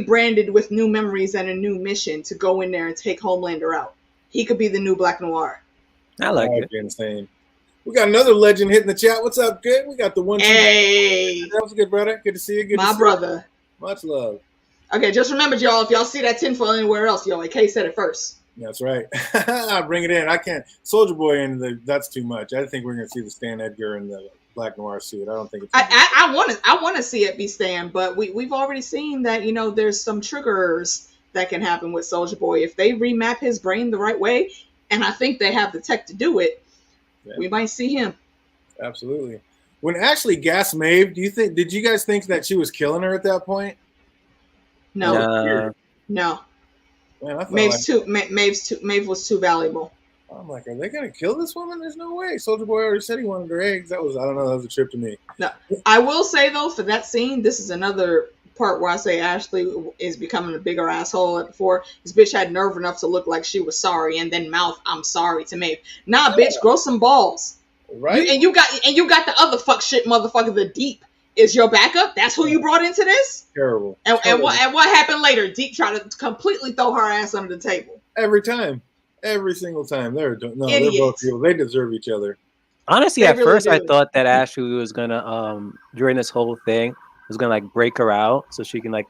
branded with new memories and a new mission to go in there and take Homelander out, he could be the new Black Noir. I like it. Insane. We got another legend hitting the chat. What's up, good? We got the one. Hey, that was good, brother. Good to see you. Good my to see brother. You. Much love. Okay, just remember, y'all, if y'all see that tinfoil anywhere else, AK said it first. That's right. I'll bring it in. I can't. Soldier Boy and that's too much. I think we're going to see the Stan Edgar in the Black Noir suit. I don't think it's. I want to see it be Stan, but we've already seen that there's some triggers that can happen with Soldier Boy if they remap his brain the right way, and I think they have the tech to do it. Yeah. We might see him. Absolutely. When Ashley gassed Maeve, did you guys think that she was killing her at that point? No. No. Man, Maeve was too valuable. I'm like, are they gonna kill this woman? There's no way. Soldier Boy already said he wanted her eggs. I don't know. That was a trip to me. No, I will say though, for that scene, this is another part where I say Ashley is becoming a bigger asshole. Before, this bitch had nerve enough to look like she was sorry and then mouth "I'm sorry" to Maeve. Nah, bitch, grow some balls. Right. You got the other fuck shit motherfucker, the Deep. Is your backup? That's who you brought into this? Terrible. And what happened later? Deep tried to completely throw her ass under the table. Every time. Every single time. They're both people. They deserve each other. Honestly, at first I thought that Ashley was gonna during this whole thing was gonna like break her out so she can like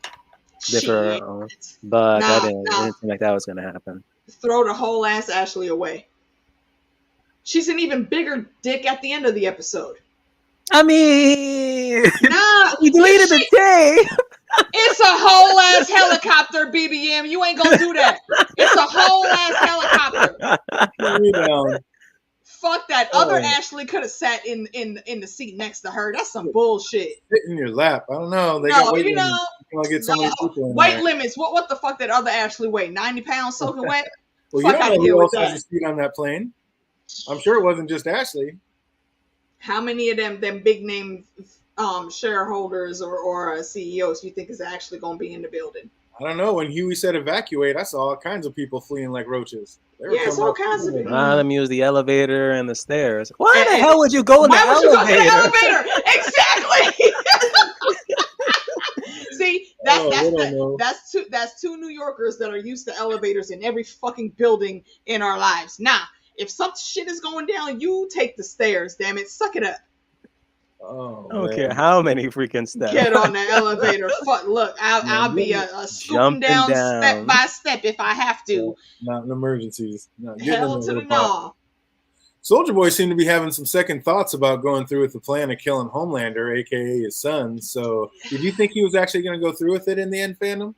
dip her but I didn't think like that was gonna happen. Throw the whole ass Ashley away. She's an even bigger dick at the end of the episode. I mean, you deleted the tape. It's a whole ass helicopter, BBM. You ain't gonna do that. It's a whole ass helicopter. Fuck that. Other Ashley could have sat in the seat next to her. That's some bullshit. Sit in your lap. I don't know. They got weight limits. What the fuck that other Ashley weigh? 90 pounds soaking wet? Well, you don't know who else has a seat on that plane. I'm sure it wasn't just Ashley. How many of them big name shareholders or CEOs you think is actually going to be in the building? I don't know. When Huey said evacuate, I saw all kinds of people fleeing like roaches. Yes, all kinds of people. Let them use the elevator and the stairs. Why the hell would you go in the elevator? Why would you go in the elevator? Exactly. See, that's two New Yorkers that are used to elevators in every fucking building in our lives. Nah. If some shit is going down, you take the stairs, damn it. Suck it up. Oh, I don't care how many freaking steps. Get on the elevator. Fuck, look, I'll be a scooping down step by step if I have to. Not in emergencies. Hell to the no. Soldier Boy seemed to be having some second thoughts about going through with the plan of killing Homelander, a.k.a. his son. So did you think he was actually going to go through with it in the end, fandom?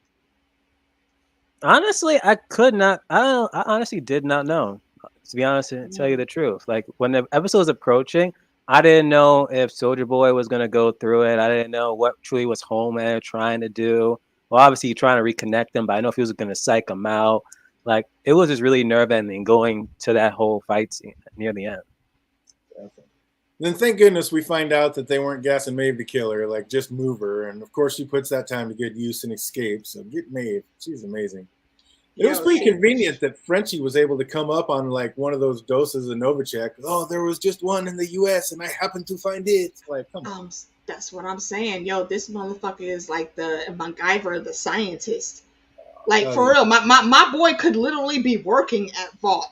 Honestly, I could not. I honestly did not know. To be honest and tell you the truth, like when the episode was approaching, I didn't know if Soldier Boy was gonna go through it. I didn't know what truly was Homelander trying to do. Well, obviously trying to reconnect them, but I know if he was gonna psych him out. Like it was just really nerve-ending going to that whole fight scene near the end. Then thank goodness we find out that they weren't gassing Maeve to kill her, like just move her. And of course she puts that time to good use and escape. So get Maeve. She's amazing. It was pretty convenient that Frenchie was able to come up on like one of those doses of Novichok. Oh, there was just one in the U.S. and I happened to find it. Like, come on. That's what I'm saying. Yo, this motherfucker is like the MacGyver, the scientist. Like, for real, my boy could literally be working at Vault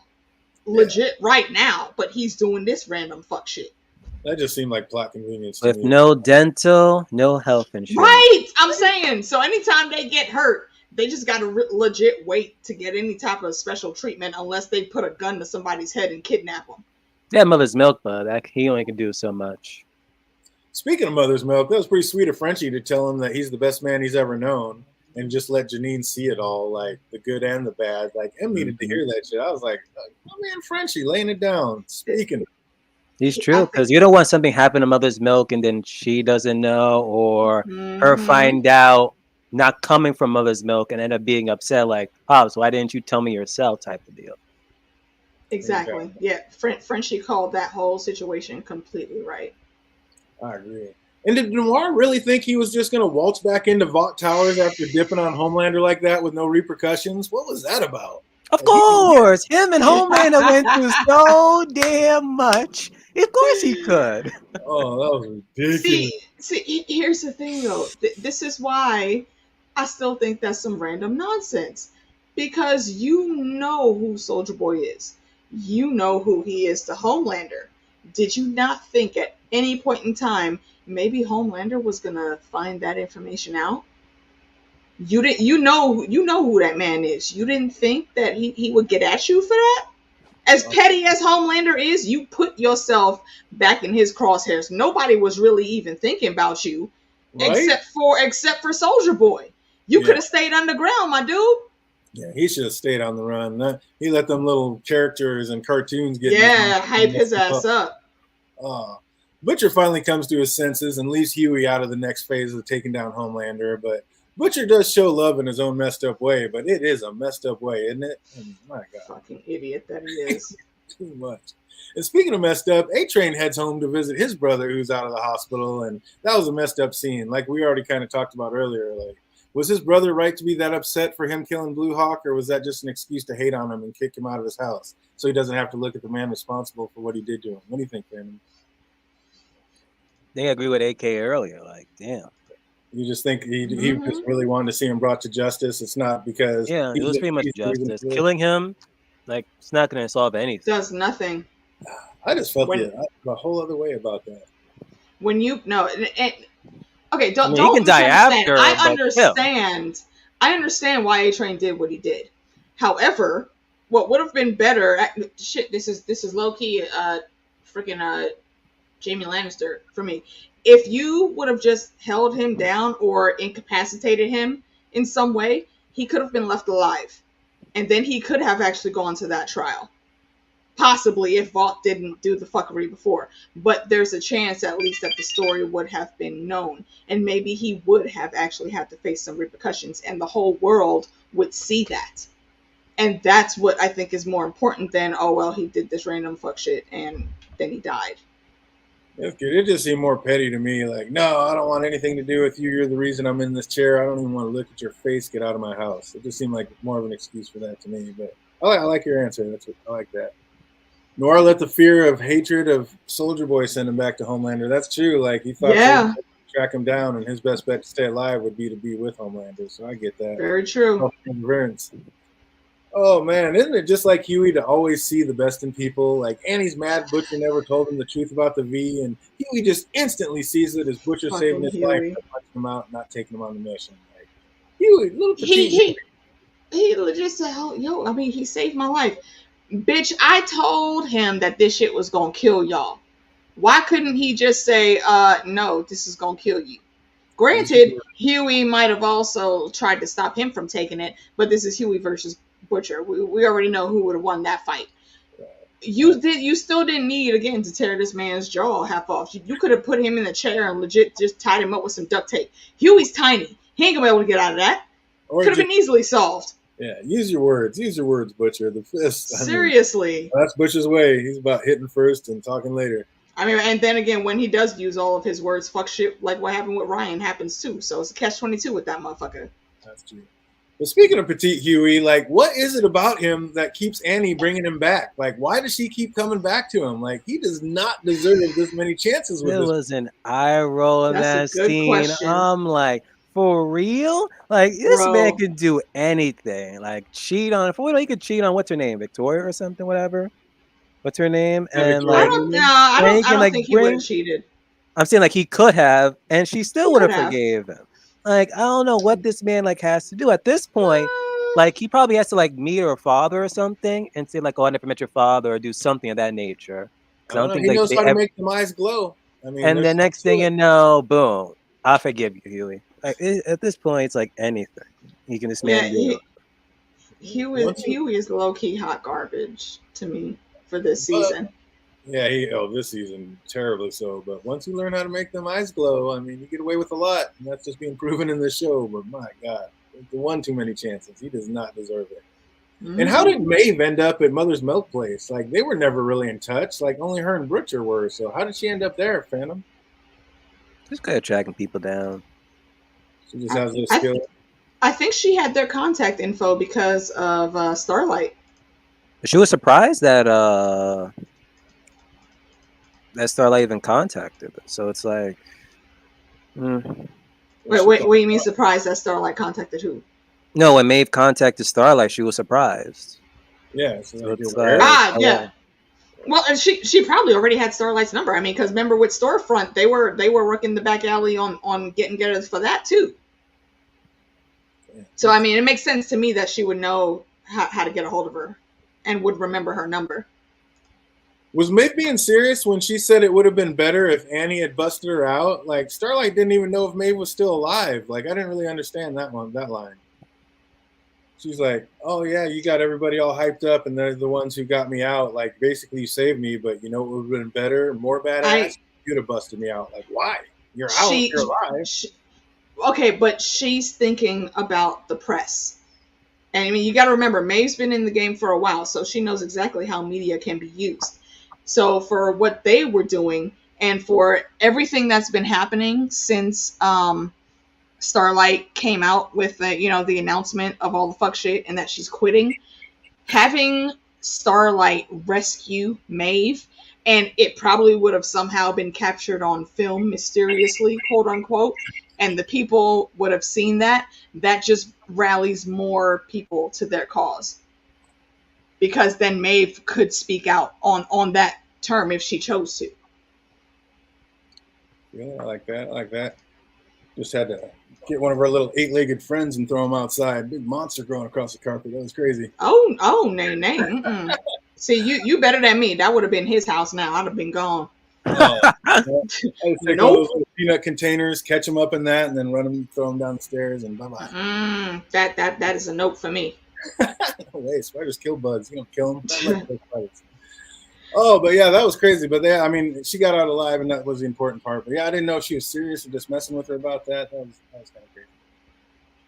legit right now, but he's doing this random fuck shit. That just seemed like plot convenience. With no dental, no health insurance. Right! I'm saying. So anytime they get hurt, They just got to legit wait to get any type of special treatment unless they put a gun to somebody's head and kidnap them. That mother's milk, but he only can do so much. Speaking of mother's milk, that was pretty sweet of Frenchie to tell him that he's the best man he's ever known and just let Janine see it all, like the good and the bad. Like, Em needed to hear that shit. I was like, oh man, Frenchie, laying it down, speaking. He's true, because you don't want something happen to mother's milk and then she doesn't know, or her find out not coming from mother's milk and end up being upset, like, Pops, why didn't you tell me yourself type of deal. Exactly. Yeah, Frenchie called that whole situation completely right. I agree. And did Noir really think he was just going to waltz back into Vought Towers after dipping on Homelander like that with no repercussions? What was that about? Of course, him and Homelander went through so damn much. Of course he could. Oh, that was ridiculous. See, here's the thing, though. This is why I still think that's some random nonsense. Because you know who Soulja Boy is. You know who he is to Homelander. Did you not think at any point in time maybe Homelander was gonna find that information out? You didn't. You know who that man is. You didn't think that he would get at you for that. As petty as Homelander is, you put yourself back in his crosshairs. Nobody was really even thinking about you, right? except for Soulja Boy. You could have stayed underground, my dude. Yeah, he should have stayed on the run. He let them little characters and cartoons get hype his ass up. Butcher finally comes to his senses and leaves Huey out of the next phase of taking down Homelander. But Butcher does show love in his own messed up way, but it is a messed up way, isn't it? Oh, my God. Fucking idiot that he is. Too much. And speaking of messed up, A-Train heads home to visit his brother who's out of the hospital, and that was a messed up scene. Like we already kind of talked about earlier, like, was his brother right to be that upset for him killing Blue Hawk, or was that just an excuse to hate on him and kick him out of his house so he doesn't have to look at the man responsible for what he did to him? What do you think, Brandon? I think I agree with AK earlier. Like, damn. You just think he just really wanted to see him brought to justice? It's not because... Yeah, it was pretty much justice. Killing him, like, it's not going to solve anything. Does nothing. I just felt a whole other way about that. When you... No, okay, don't he can die after. I understand why A-Train did what he did. However, what would have been better? This is low key, freaking Jamie Lannister for me. If you would have just held him down or incapacitated him in some way, he could have been left alive, and then he could have actually gone to that trial. Possibly if Vought didn't do the fuckery before. But there's a chance at least that the story would have been known. And maybe he would have actually had to face some repercussions. And the whole world would see that. And that's what I think is more important than, oh, well, he did this random fuck shit and then he died. It just seemed more petty to me. Like, no, I don't want anything to do with you. You're the reason I'm in this chair. I don't even want to look at your face. Get out of my house. It just seemed like more of an excuse for that to me. But I like your answer. I like that. Noir let the fear of hatred of Soulja Boy send him back to Homelander. That's true. Like, he thought he would track him down, and his best bet to stay alive would be to be with Homelander. So I get that. Very true. Oh, man. Isn't it just like Huey to always see the best in people? Like, Annie's mad Butcher never told him the truth about the V, and Huey just instantly sees it as Butcher saving his life, punching him out, not taking him on the mission. Like, Huey, little petite. He legit said, yo, I mean, he saved my life. Bitch, I told him that this shit was gonna kill y'all. Why couldn't he just say, no, this is gonna kill you? Granted, Huey might have also tried to stop him from taking it, but this is Huey versus Butcher. We already know who would have won that fight. You still didn't need, again, to tear this man's jaw half off. You could have put him in the chair and legit just tied him up with some duct tape. Huey's tiny. He ain't gonna be able to get out of that. Could have been easily solved. Yeah, use your words. Use your words, Butcher. The fist. Seriously. That's Butcher's way. He's about hitting first and talking later. I mean, and then again, when he does use all of his words, fuck shit, like what happened with Ryan happens too. So it's a catch-22 with that motherfucker. That's true. But speaking of petite Huey, like, what is it about him that keeps Annie bringing him back? Like, why does she keep coming back to him? Like, he does not deserve this many chances with this. There was an eye roll in that scene. Question. I'm like, for real? Like, this man could do anything. Like, cheat on. For he could cheat on what's her name, Victoria or something, whatever. What's her name? And like, I don't think he would have cheated. I'm saying like he could have, and she still would have forgave him. Like, I don't know what this man like has to do at this point. Like, he probably has to like meet her father or something and say like, "Oh, I never met your father," or do something of that nature. I Because I don't don't know. think He like knows they how to ever. make them eyes glow. I mean, And there's the next something thing to you it. know, boom, I forgive you, Huey. Like, at this point, it's like anything he can this Yeah, man do. Once you, Huey is low key hot garbage to me for this uh, season. yeah, this season terribly so. But once you learn how to make them eyes glow, I mean, you get away with a lot, and that's just being proven in the show. But my God, the one too many chances. He does not deserve it. And how Hmm. did Maeve end up at Mother's Milk Place? Like they were never really in touch. Like only her and Butcher were. So how did she end up there, Phantom? Just kind of tracking people down. She just I, has those I skills. I think she had their contact info because of Starlight. She was surprised that Starlight even contacted her. So it's like, mm. Well, she Wait, called what do you him mean up. surprised that Starlight contacted who? No, when Maeve contacted Starlight, she was surprised. Yeah, so So like you're it's aware. like, Ah, yeah. hello. Well, and she probably already had Starlight's number. I mean, because remember with Storefront, they were working the back alley on getting getters for that too. So I mean, it makes sense to me that she would know how to get a hold of her, and would remember her number. Was Maeve being serious when she said it would have been better if Annie had busted her out? Like Starlight didn't even know if Maeve was still alive. Like I didn't really understand that line. She's like, "Oh yeah, you got everybody all hyped up, and they're the ones who got me out. Like basically, you saved me, but you know what would have been better, more I badass? You'd have busted me out. Like why? You're out. she, You're alive. she okay, but she's thinking about the press. And I mean, you got to remember, Maeve's been in the game for a while, so she knows exactly how media can be used. So for what they were doing, and for everything that's been happening since Starlight came out with the announcement of all the fuck shit and that she's quitting, having Starlight rescue Maeve, and it probably would have somehow been captured on film mysteriously, quote unquote, and the people would have seen that just rallies more people to their cause. Because then Maeve could speak out on that term if she chose to. Yeah, I like that. I like that. Just had to get one of our little eight-legged friends and throw him outside. Big monster growing across the carpet. That was crazy. Oh, nay, nay. Mm-mm. See, you better than me. That would have been his house now. I'd have been gone. Oh, yeah. I would take one of those Nope. little peanut containers, catch them up in that, and then run them, throw them down the stairs, and bye bye. That is a nope for me. No way, spiders kill bugs. You don't kill them. I like those spiders. Oh, but yeah, that was crazy. But yeah, I mean, she got out alive, and that was the important part. But yeah, I didn't know if she was serious or just messing with her about that. That was kind of crazy.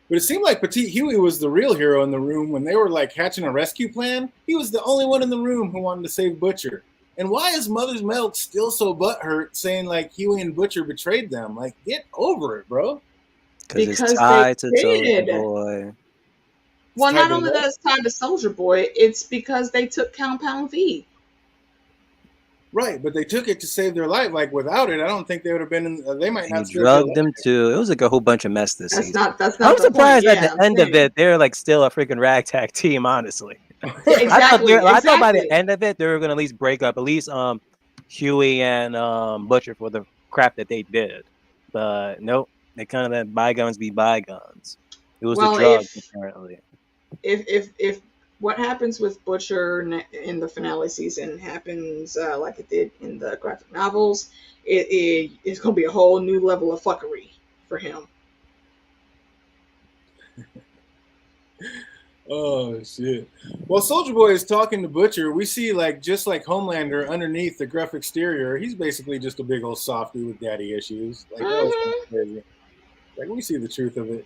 But it seemed like Petite Huey was the real hero in the room when they were like hatching a rescue plan. He was the only one in the room who wanted to save Butcher. And why is Mother's Milk still so butthurt, saying like Huey and Butcher betrayed them? Like, get over it, bro. Because it's Because they tied to Soldier did. Boy. It's Well, tied not to only what? that it's tied to Soldier Boy, it's because they took Compound V. Right, but they took it to save their life. Like without it, I don't think they would have been in. They might He not still be drugged alive. them too. It was like a whole bunch of mess this That's season. not that's I'm not the point. surprised at Yeah, the I'm end of saying. it, they're like still a freaking ragtag team, honestly. Exactly, I thought by the exactly. end of it they were gonna at least break up, at least Huey and Butcher for the crap that they did. But nope, they kind of let bygones be bygones. It was the Well, drugs apparently. if what happens with Butcher in the finale season happens like it did in the graphic novels, it's gonna be a whole new level of fuckery for him. Oh shit! Well, Soldier Boy is talking to Butcher. We see like just like Homelander underneath the gruff exterior. He's basically just a big old softy with daddy issues. Like that was kind Hmm. of crazy. Like we see the truth of it.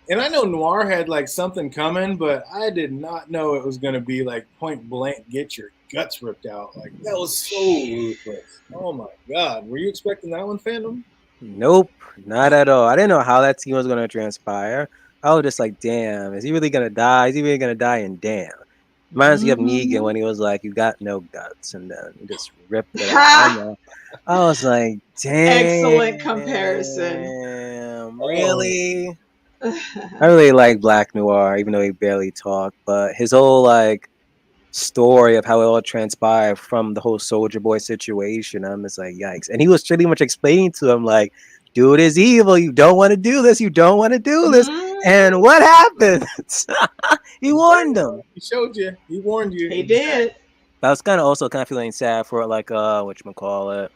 And I know Noir had like something coming, but I did not know it was going to be like point blank, get your guts ripped out. Like that was so ruthless. Oh my god, were you expecting that one, fandom? Nope, not at all. I didn't know how that team was gonna transpire. I was just like, damn, is he really gonna die? Is he really gonna die? And damn. Reminds me of Negan Hmm. when he was like, "You got no guts," and then he just ripped it out. Ha! I was like, Excellent comparison. "Damn, Oh, really?" I really like Black Noir, even though he barely talked. But his whole like story of how it all transpired from the whole Soldier Boy situation, I'm just like, yikes. And he was pretty much explaining to him like, dude is evil. You don't want to do this. You don't want to do this. Mhm. And what happens? He warned them. He showed you. He warned you. He did. I was kind of feeling sad for like whatchamacallit,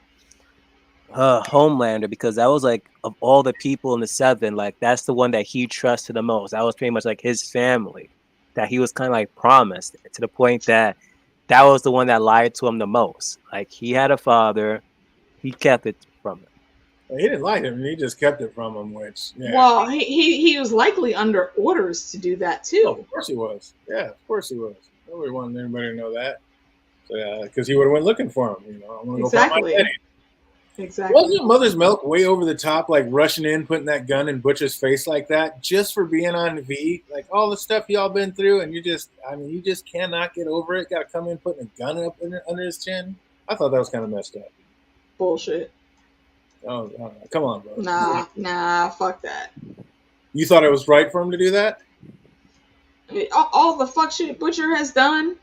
Homelander, because that was like, of all the people in the Seven, like that's the one that he trusted the most. That was pretty much like his family that he was kind of like promised, to the point that that was the one that lied to him the most. Like he had a father, he kept it from him. He didn't like him. He just kept it from him, which, yeah. Well, he was likely under orders to do that too. Oh, of course he was. Yeah, of course he was. Nobody wanted anybody to know that. So, yeah, because he would have went looking for him. You know, I'm gonna go find my daddy. Exactly. Wasn't Mother's Milk way over the top, like rushing in, putting that gun in Butcher's face like that, just for being on V? Like all the stuff y'all been through, and you just cannot get over it. Got to come in putting a gun up under his chin. I thought that was kind of messed up. Bullshit. Oh, come on, bro. Nah, fuck that. You thought it was right for him to do that? I mean, all the fuck shit Butcher has done,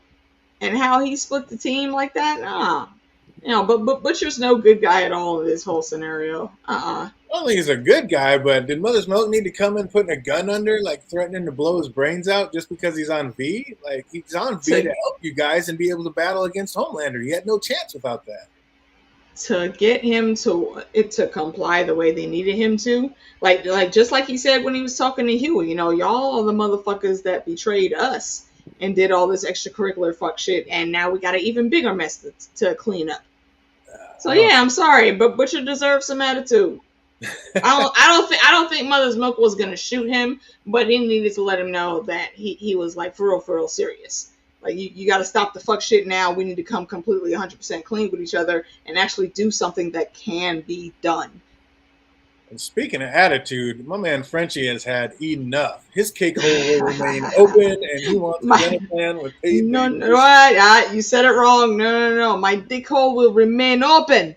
and how he split the team like that. Nah. You know, but Butcher's no good guy at all in this whole scenario. I don't think he's a good guy, but did Mother's Milk need to come in putting a gun under, like threatening to blow his brains out just because he's on V? Like, he's on V to help you guys and be able to battle against Homelander. He had no chance without that. To get him to comply the way they needed him to, like just like he said when he was talking to Huey, you know, y'all are the motherfuckers that betrayed us and did all this extracurricular fuck shit, and now we got an even bigger mess to clean up. So yeah, I'm sorry, but Butcher deserves some attitude. I don't think Mother's Milk was gonna shoot him, but he needed to let him know that he was like for real serious. Like you got to stop the fuck shit now. We need to come completely 100% clean with each other and actually do something that can be done. And speaking of attitude, my man Frenchie has had enough. His cake hole will remain open, and he wants to get a plan with paid. No, what? You said it wrong. No. My dick hole will remain open.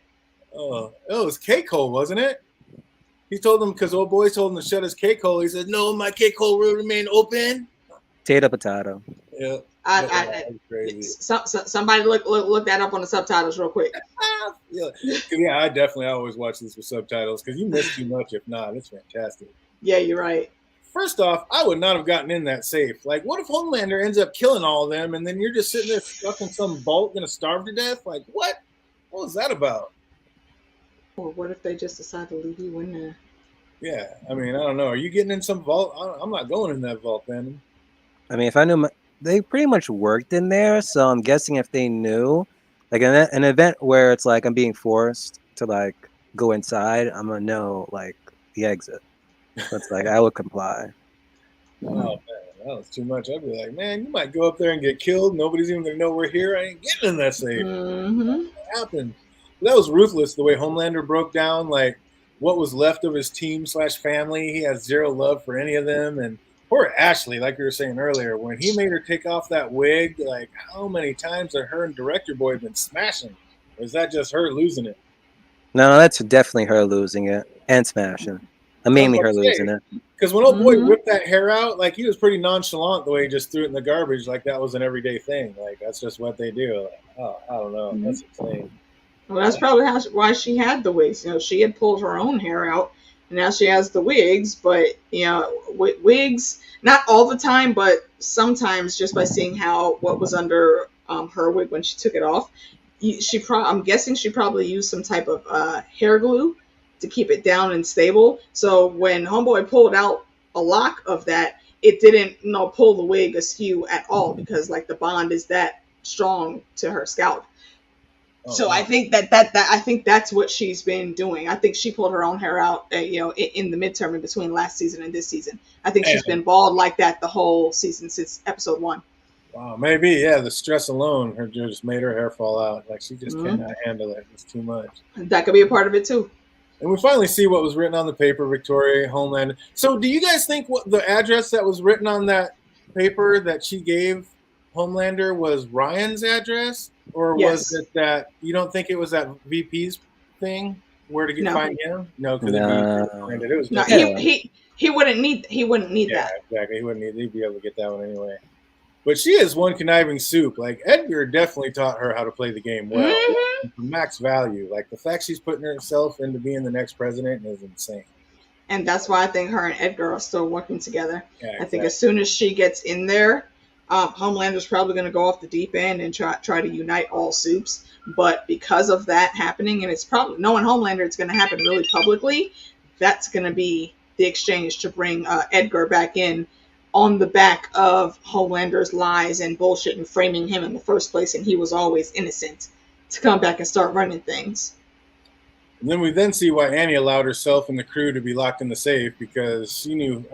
Oh, it was cake hole, wasn't it? He told him, because old boy told him to shut his cake hole. He said, "No, my cake hole will remain open." Potato. Yeah. Somebody look that up on the subtitles real quick. Yeah, I definitely always watch this with subtitles because you miss too much. If not, it's fantastic. Yeah, you're right. First off, I would not have gotten in that safe. Like, what if Homelander ends up killing all of them, and then you're just sitting there stuck in some vault, gonna starve to death? Like, what? What was that about? Or what if they just decide to leave you in there? Yeah, I mean, I don't know. Are you getting in some vault? I'm not going in that vault, then. I mean, if I knew, they pretty much worked in there, so I'm guessing if they knew, like an event where it's like I'm being forced to like go inside, I'm gonna know like the exit. So it's like I would comply. Oh man, that was too much. I'd be like, man, you might go up there and get killed. Nobody's even gonna know we're here. I ain't getting in that safe. Mm-hmm. What happened? That was ruthless. The way Homelander broke down, like what was left of his team / family. He has zero love for any of them, and poor Ashley, like you were saying earlier, when he made her take off that wig, like how many times have her and Director Boy been smashing? Or is that just her losing it? No, that's definitely her losing it and smashing. Mainly her losing it. Because when old boy whipped that hair out, like he was pretty nonchalant the way he just threw it in the garbage, like that was an everyday thing. Like that's just what they do. Like, oh, I don't know. That's insane. Well, that's probably why she had the wigs. You know, she had pulled her own hair out. Now she has the wigs, but you know, wigs not all the time, but sometimes just by seeing what was under her wig when she took it off, I'm guessing she probably used some type of hair glue to keep it down and stable. So when Homeboy pulled out a lock of that, it didn't pull the wig askew at all because like the bond is that strong to her scalp. So I think I think that's what she's been doing. I think she pulled her own hair out, in the midterm in between last season and this season. I think she's been bald like that the whole season since episode 1. Wow, maybe, yeah. The stress alone just made her hair fall out. Like she just cannot handle it. It's too much. That could be a part of it too. And we finally see what was written on the paper, Victoria Homeland. So do you guys think what the address that was written on that paper that she gave Homelander was Ryan's address? Or was it that you don't think it was that VP's thing where to find him? No, because it was just he wouldn't need that. Exactly. He wouldn't need. He'd be able to get that one anyway. But she is one conniving soup. Like Edgar definitely taught her how to play the game well. for max value. Like the fact she's putting herself into being the next president is insane. And that's why I think her and Edgar are still working together. Yeah, exactly. I think as soon as she gets in there, Homelander's probably going to go off the deep end and try to unite all soups. But because of that happening, and it's probably knowing Homelander, it's going to happen really publicly. That's going to be the exchange to bring Edgar back in on the back of Homelander's lies and bullshit and framing him in the first place, and he was always innocent, to come back and start running things. And then we then see why Annie allowed herself and the crew to be locked in the safe, because she knew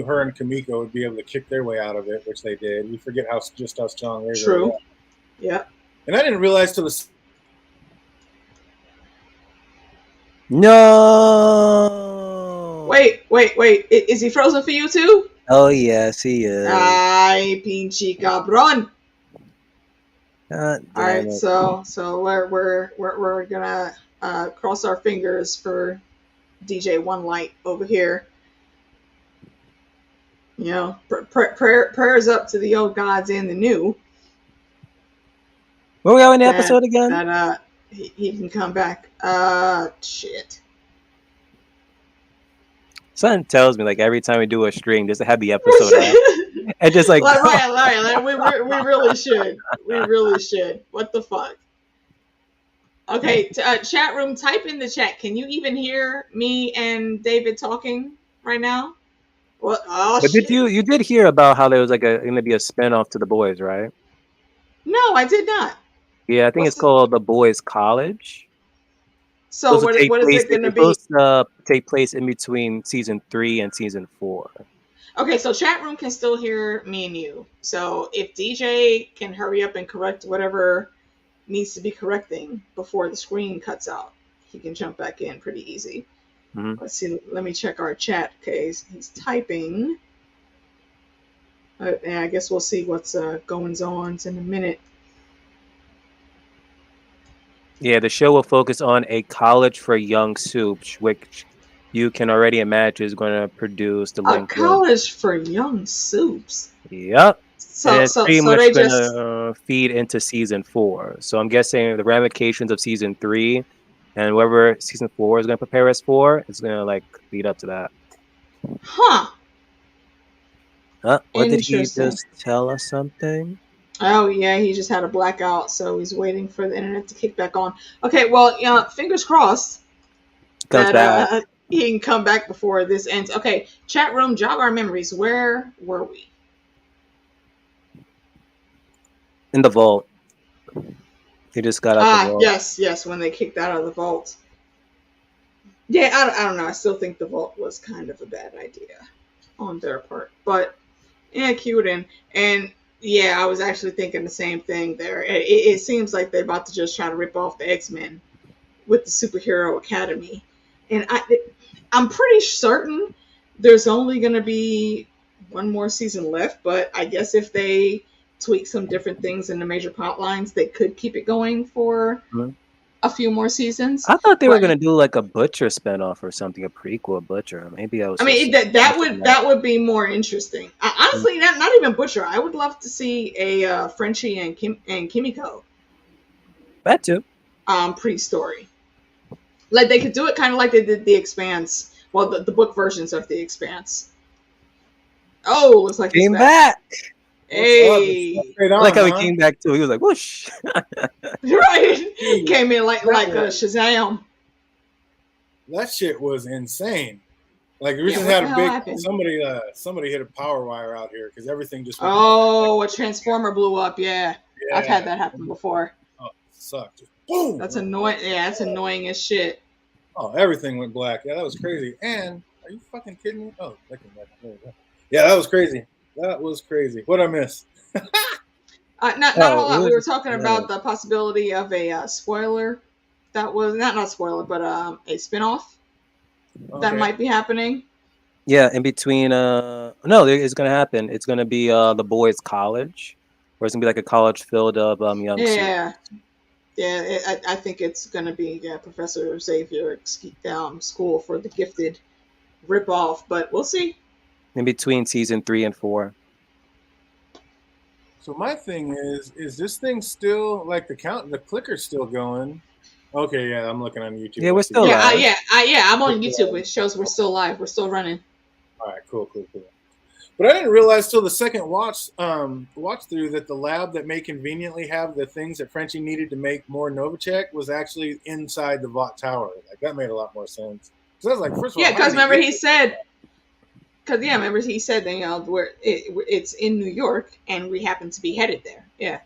her and Kamiko would be able to kick their way out of it, which they did. We forget how strong they were. True. Yeah. And I didn't realize till the... No. Wait. Is he frozen for you too? Oh yes, he is. Ay, pinche cabrón. All right, so we're gonna cross our fingers for DJ One Light over here. You know, prayers up to the old gods and the new. Where we are in the episode again? That he can come back. Shit. Something tells me like every time we do a stream, just to have the episode out. And just like right. We really should. We really should. What the fuck? Okay, chat room, type in the chat. Can you even hear me and David talking right now? What? Oh, but shit. you did hear about how there was like going to be a spinoff to The Boys, right? No, I did not. Yeah, I think it's called The Boys College. So what is it going to be? It's supposed to take place in between season 3 and season 4. Okay, so chat room can still hear me and you. So if DJ can hurry up and correct whatever needs to be correcting before the screen cuts out, he can jump back in pretty easy. Mm-hmm. Let's see. Let me check our chat. Okay, he's typing. And I guess we'll see what's goings on in a minute. Yeah, the show will focus on a college for young soups, which you can already imagine is going to produce the link. A college for young soups. Yep. So and it's pretty much they going to feed into season 4. So I'm guessing the ramifications of season 3 and whatever season 4 is going to prepare us for, it's going to like lead up to that. Huh. What did he just tell us something? Oh, yeah, he just had a blackout, so he's waiting for the internet to kick back on. Okay, well, fingers crossed that he can come back before this ends. Okay, chat room, jog our memories. Where were we? In the vault. They just got out the vault. Yes, when they kicked out of the vault. Yeah, I don't know. I still think the vault was kind of a bad idea on their part. But, yeah, cute and yeah, I was actually thinking the same thing there. It seems like they're about to just try to rip off the X-Men with the Superhero Academy. And I'm pretty certain there's only going to be one more season left, but I guess if they tweak some different things in the major plot lines, they could keep it going for a few more seasons. I thought they were going to do like a Butcher spinoff or something, a prequel of Butcher. Maybe I was. I mean, that would be more interesting. Honestly, not even Butcher. I would love to see a Frenchie and Kimiko. That too. Pre-story. Like they could do it kind of like they did The Expanse. Well, the book versions of The Expanse. Oh, looks like came back. Hey, I like how he came back too. He was like, whoosh. Right. Came in like Shazam. That shit was insane. Like we just had a big somebody hit a power wire out here because everything just went a transformer blew up. Yeah. I've had that happen before. Oh, it sucked. Just boom. That's annoying. Yeah, that's annoying as shit. Oh, everything went black. Yeah, that was crazy. And are you fucking kidding me? Oh, yeah, that was crazy. That was crazy. What'd I miss? Not a whole lot. We were talking about the possibility of a spoiler. That was not spoiler, but a spinoff that might be happening. Yeah, in between. No, it's gonna happen. It's gonna be the boys' college, or it's gonna be like a college filled of young. Yeah, I think it's gonna be Professor Xavier School for the Gifted ripoff, but we'll see. In between season 3 and 4. So my thing is this thing still like the clicker's still going? Okay, yeah, I'm looking on YouTube. Yeah, I we're see. still Yeah, live. I'm on YouTube. All It shows we're still live. We're still running. right, cool. But I didn't realize till the second watch through that the lab that may conveniently have the things that Frenchie needed to make more Novacek was actually inside the Vought Tower. Like that made a lot more sense. Because I was like, first of all, Yeah, how because did he remember get he this? said, remember he said that it's in New York and we happen to be headed there. Yeah.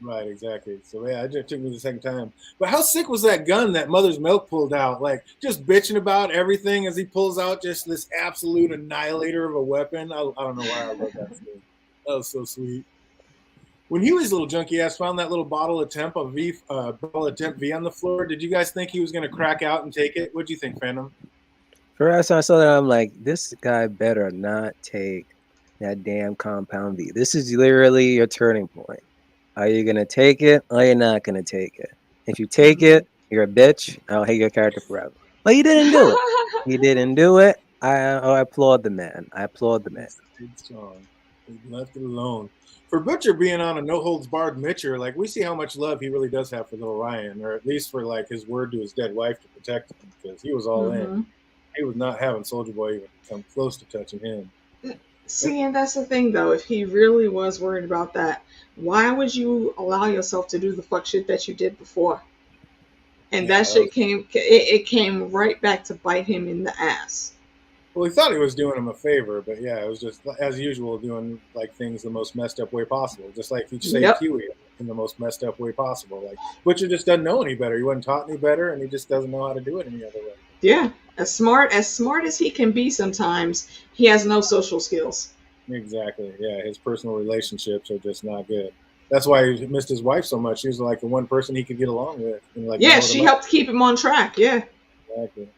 Right, exactly. So yeah, it just took me the second time. But how sick was that gun that Mother's Milk pulled out? Like just bitching about everything as he pulls out just this absolute annihilator of a weapon. I don't know why I love that scene. That was so sweet. When Huey's little junkie ass found that little bottle of Temp V on the floor, did you guys think he was gonna crack out and take it? What'd you think, Phantom? First time I saw that, I'm like, this guy better not take that damn compound V. This is literally your turning point. Are you gonna take it or you're not gonna take it? If you take it, you're a bitch. I'll hate your character forever. But he didn't do it. He didn't do it. I applaud the man. I applaud the man. Good song. He left it alone. For Butcher being on a no holds barred Mitcher, like we see how much love he really does have for little Ryan, or at least for like his word to his dead wife to protect him, because he was all in. Mm-hmm. He was not having Soldier Boy even come close to touching him. See, and that's the thing, though. If he really was worried about that, why would you allow yourself to do the fuck shit that you did before? And Yeah, that shit it came right back to bite him in the ass. well, he thought he was doing him a favor, but yeah, it was just as usual doing like things the most messed up way possible. Just like he saved Yep. Huey in the most messed up way possible. Like Butcher just doesn't know any better. He wasn't taught any better, and he just doesn't know how to do it any other way. Yeah. As smart as he can be sometimes, he has no social skills. Exactly. Yeah, his personal relationships are just not good. That's why he missed his wife so much. She was like the one person he could get along with, and like Yeah, no other she man. helped keep him on track. Yeah. Exactly.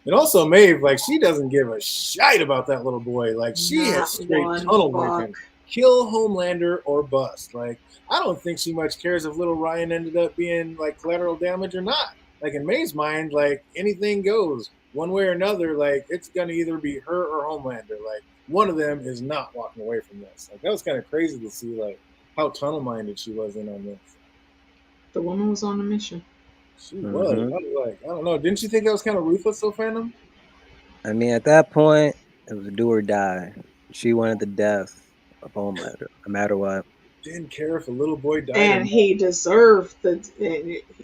And also Maeve, like she doesn't give a shite about that little boy. Like she Not has straight one tunnel fuck. vision. Kill Homelander or bust. Like I don't think she much cares if little Ryan ended up being like collateral damage or not. Like in Maeve's mind, like anything goes. One way or another, like it's gonna either be her or Homelander. Like one of them is not walking away from this. Like that was kind of crazy to see like how tunnel minded she was in on this. The woman was on a mission. She was. I was like, I don't know. Didn't you think that was kind of ruthless, though, Phantom? I mean, at that point, it was do or die. She wanted the death of Homelander, no matter what. Didn't care if a little boy died. And he deserved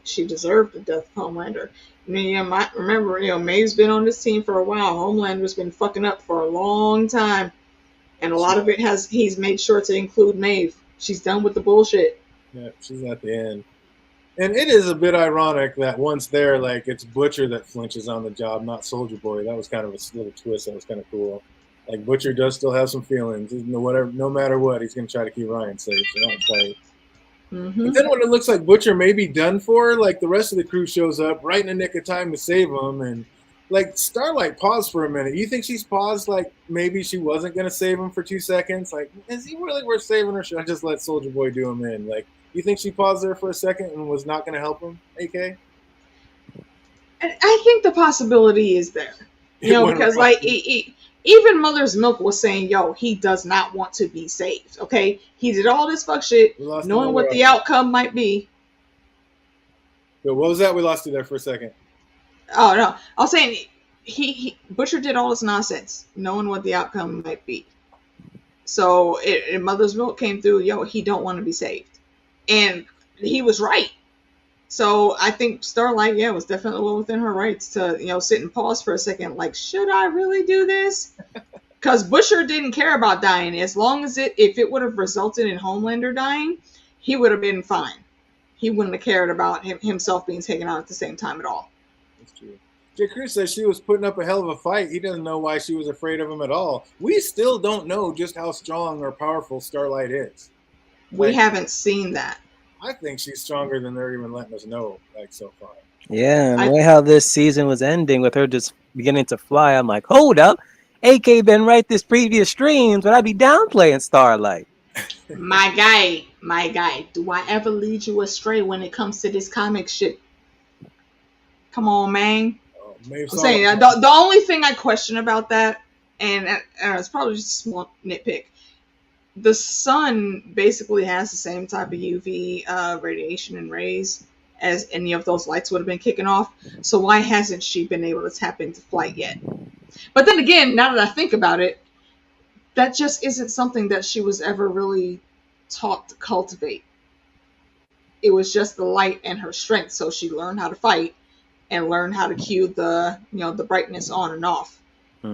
she deserved the death of Homelander. I mean, remember, Maeve's been on this team for a while. Homelander's been fucking up for a long time. And a lot of it he's made sure to include Maeve. She's done with the bullshit. Yeah, she's at the end. And it is a bit ironic that once there, like, it's Butcher that flinches on the job, not Soldier Boy. That was kind of a little twist that was kind of cool. Like, Butcher does still have some feelings. No matter what, he's going to try to keep Ryan safe. So that was tight. Mm-hmm. But then when it looks like Butcher may be done for, like, the rest of the crew shows up right in the nick of time to save him. And, like, Starlight paused for a minute. You think she's paused, like, maybe she wasn't going to save him for 2 seconds? Like, is he really worth saving, or should I just let Soldier Boy do him in? Like, you think she paused there for a second and was not going to help him, AK? And I think the possibility is there. Because, like, even Mother's Milk was saying, yo, he does not want to be saved, okay? He did all this fuck shit, knowing what the outcome might be. But what was that? We lost you there for a second. Oh, no. I was saying, Butcher did all this nonsense, knowing what the outcome might be. So, Mother's Milk came through, yo, he don't want to be saved. And he was right. So I think Starlight, was definitely well within her rights to, sit and pause for a second. Like, should I really do this? Because Butcher didn't care about dying. As long as if it would have resulted in Homelander dying, he would have been fine. He wouldn't have cared about himself being taken out at the same time at all. That's true. J. Cruz says she was putting up a hell of a fight. He doesn't know why she was afraid of him at all. We still don't know just how strong or powerful Starlight is. We haven't seen that. I think she's stronger than they're even letting us know, like, so far. Yeah, and the way how this season was ending with her just beginning to fly, I'm like, hold up. AK been right this previous streams, but I'd be downplaying Starlight. My guy, do I ever lead you astray when it comes to this comic shit? Come on, man. I'm saying, the only thing I question about that, and it's probably just a small nitpick, the sun basically has the same type of UV radiation and rays as any of those lights would have been kicking off. So why hasn't she been able to tap into flight yet? But then again, now that I think about it, that just isn't something that she was ever really taught to cultivate. It was just the light and her strength. So she learned how to fight and learn how to cue the the brightness on and off.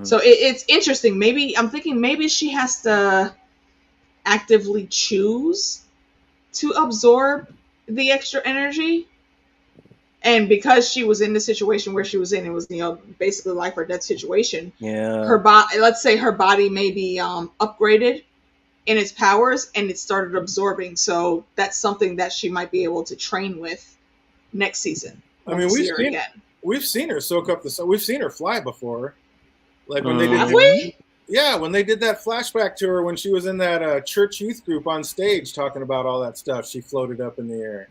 So it's interesting. Maybe I'm thinking maybe she has to actively choose to absorb the extra energy, and because she was in the situation where she was in, it was basically life or death situation. Yeah. Her body, let's say her body may be upgraded in its powers, and it started absorbing. So that's something that she might be able to train with next season. I mean, we've seen her soak up the sun. We've seen her fly before, like when they did. Have we? Yeah, when they did that flashback to her when she was in that church youth group on stage talking about all that stuff, she floated up in the air.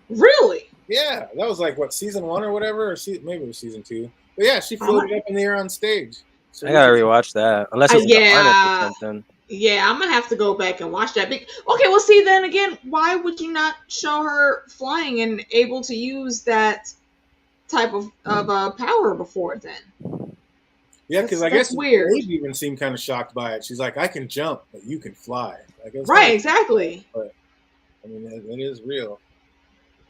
Really? Yeah, that was like what, season 1 or whatever, or maybe it was season 2. But yeah, she floated up in the air on stage. So I gotta rewatch that, unless it's yeah, or something. Yeah, I'm gonna have to go back and watch that. Okay, well, see, then again, why would you not show her flying and able to use that type of power before then? Yeah, because I guess weird. Dave even seemed kind of shocked by it. She's like, "I can jump, but you can fly." I guess right, exactly. But I mean, it is real.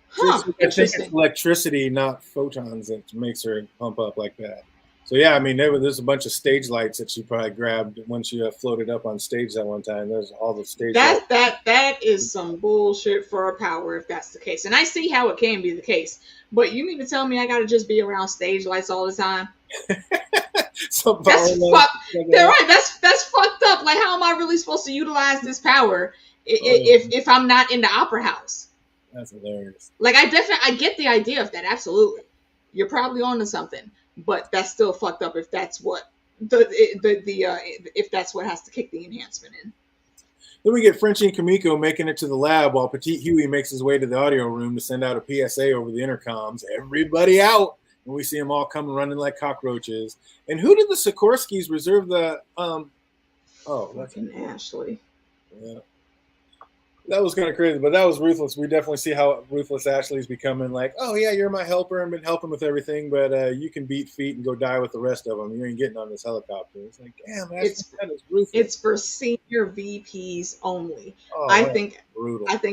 Huh, I think it's electricity, not photons, that makes her pump up like that. So yeah, I mean, there's a bunch of stage lights that she probably grabbed when she floated up on stage that one time. There's all the stage lights. That is some bullshit for a power if that's the case. And I see how it can be the case, but you mean to tell me I got to just be around stage lights all the time? That's fucked. They're right. That's fucked up. Like, how am I really supposed to utilize this power if I'm not in the opera house? That's hilarious. Like, I get the idea of that. Absolutely, you're probably onto something, but that's still fucked up if that's what if that's what has to kick the enhancement in. Then we get Frenchie and Kimiko making it to the lab while Petite Huey makes his way to the audio room to send out a PSA over the intercoms. Everybody out. And we see them all come running like cockroaches. And who did the Sikorskys reserve the fucking Ashley. Yeah. That was kind of crazy, but that was ruthless. We definitely see how ruthless Ashley's becoming. Like, oh yeah, you're my helper. I've been helping with everything, but you can beat feet and go die with the rest of them. You ain't getting on this helicopter. It's like, damn, that is ruthless. It's for senior VPs only. I think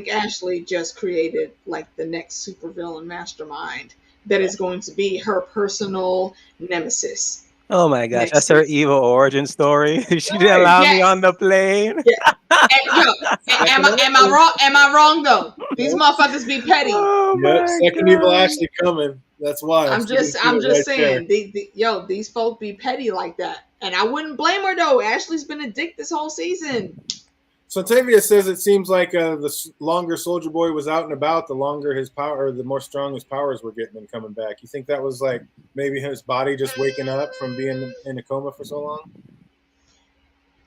Ashley just created like the next supervillain mastermind that is going to be her personal nemesis. Oh my gosh, that's her evil origin story. She didn't allow me on the plane. Yeah. Am I wrong though? These motherfuckers be petty. Oh second evil Ashley coming. That's why. I'm just saying. These folk be petty like that, and I wouldn't blame her though. Ashley's been a dick this whole season. So Tavia says it seems like the longer Soldier Boy was out and about, the longer his power, the more strong his powers were getting and coming back. You think that was like maybe his body just waking up from being in a coma for so long?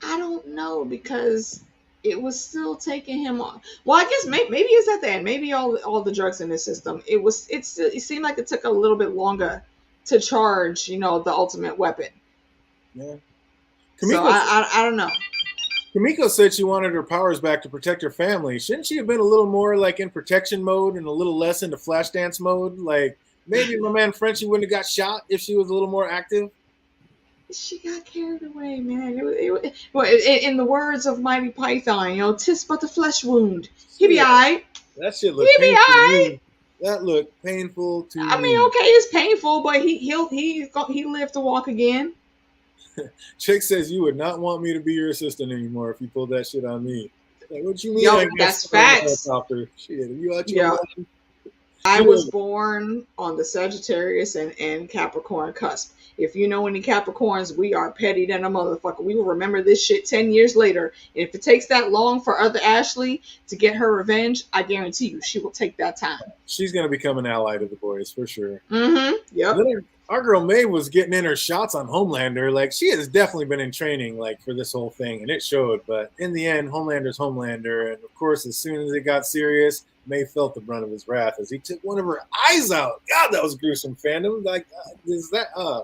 I don't know, because it was still taking him on. Well, I guess maybe it's at the end. Maybe all the drugs in his system. It seemed like it took a little bit longer to charge, the ultimate weapon. Yeah. So I don't know. Kimiko said she wanted her powers back to protect her family. Shouldn't she have been a little more like in protection mode and a little less into Flashdance mode? Like maybe my man Frenchie wouldn't have got shot if she was a little more active. She got carried away, man. In the words of Mighty Python, 'tis but a flesh wound. He be alright. That shit looked painful. He be alright. That looked painful to me. I mean, okay, it's painful, but he lived to walk again. Chick says you would not want me to be your assistant anymore if you pulled that shit on me. Like, what you mean? Yo, that's facts. Shit, you out your mind? I was born on the Sagittarius and Capricorn cusp. If you know any Capricorns, we are petty than a motherfucker. We will remember this shit 10 years later. And if it takes that long for other Ashley to get her revenge, I guarantee you she will take that time. She's going to become an ally to the boys for sure. Mm-hmm. Yep. Our girl May was getting in her shots on Homelander. Like, she has definitely been in training, like, for this whole thing, and it showed. But in the end, Homelander's Homelander. And, of course, as soon as it got serious, May felt the brunt of his wrath as he took one of her eyes out. God, that was gruesome, fandom. Like,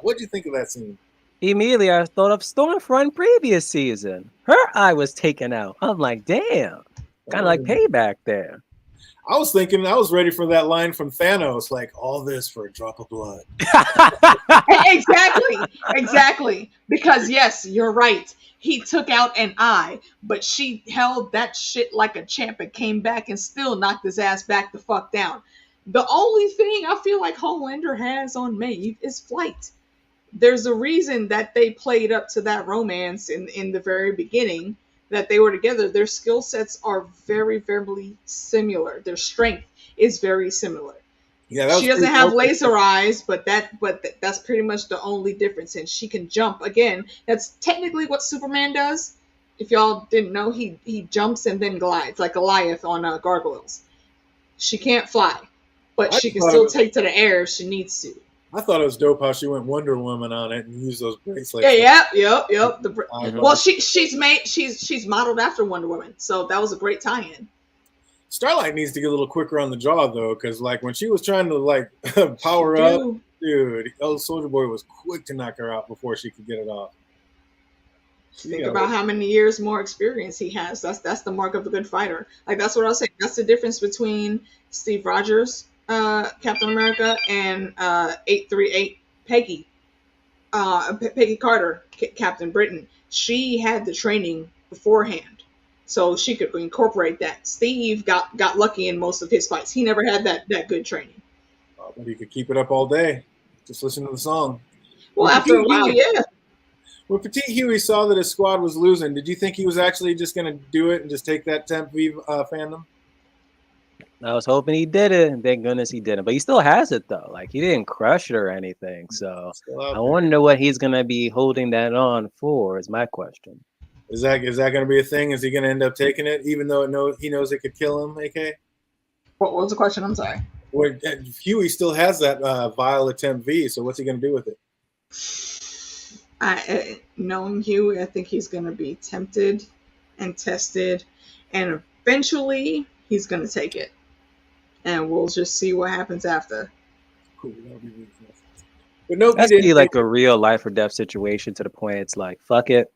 what'd you think of that scene? Immediately, I thought of Stormfront previous season. Her eye was taken out. I'm like, damn. Kind of like payback there. I was ready for that line from Thanos, like, all this for a drop of blood. Exactly. Because yes, you're right. He took out an eye, but she held that shit like a champ and came back and still knocked his ass back the fuck down. The only thing I feel like Homelander has on Maeve is flight. There's a reason that they played up to that romance in the very beginning, that they were together. Their skill sets are very, very similar. Their strength is very similar. Yeah, she doesn't have laser eyes, but that's pretty much the only difference. And she can jump. Again, that's technically what Superman does. If y'all didn't know, he jumps and then glides like Goliath on Gargoyles. She can't fly, but she can still take to the air if she needs to. I thought it was dope how she went Wonder Woman on it and used those bracelets. Yeah, yep. Well, she's modeled after Wonder Woman, so that was a great tie-in. Starlight needs to get a little quicker on the jaw though, because like when she was trying to like power up, dude, old Soldier Boy was quick to knock her out before she could get it off. Think about how many years more experience he has. That's the mark of a good fighter. Like that's what I was saying. That's the difference between Steve Rogers, Captain America, and 838 Peggy, Peggy Carter, Captain Britain. She had the training beforehand, so she could incorporate that. Steve got lucky in most of his fights. He never had that good training. But he could keep it up all day. Just listen to the song. Well, after a while, yeah. When Petite Huey saw that his squad was losing, did you think he was actually just going to do it and just take that Temp V fandom? I was hoping he did it, and thank goodness he didn't. But he still has it, though. Like, he didn't crush it or anything. So I wonder what he's going to be holding that on for is my question. Is that going to be a thing? Is he going to end up taking it, even though he knows it could kill him, AK? What was the question? I'm sorry. Well, Huey still has that vial of Temp V, so what's he going to do with it? Knowing Huey, I think he's going to be tempted and tested, and eventually he's going to take it. And we'll just see what happens after. Cool. But no, that's be like a real life or death situation to the point it's like, fuck it,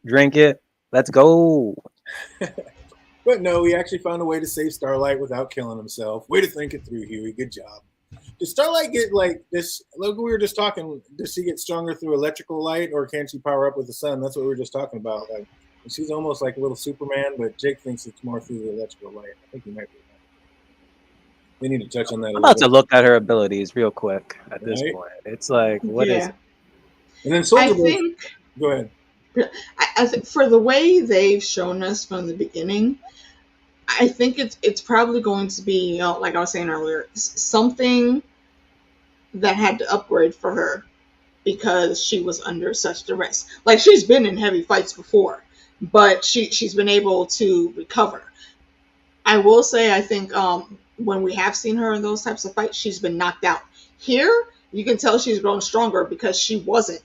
drink it, let's go. But no, he actually found a way to save Starlight without killing himself. Way to think it through, Huey. Good job. Does Starlight get like this? Like we were just talking, does she get stronger through electrical light, or can she power up with the sun? That's what we were just talking about. Like she's almost like a little Superman, but Jake thinks it's more through the electrical light. I think he might be. We need to touch on that. I'm about to look at her abilities real quick at this point. It's like, what is? And then Soldier Boy. Go ahead. I think for the way they've shown us from the beginning, I think it's probably going to be, like I was saying earlier, something that had to upgrade for her because she was under such duress. Like she's been in heavy fights before, but she's been able to recover. I will say, I think when we have seen her in those types of fights, she's been knocked out. Here, you can tell she's grown stronger because she wasn't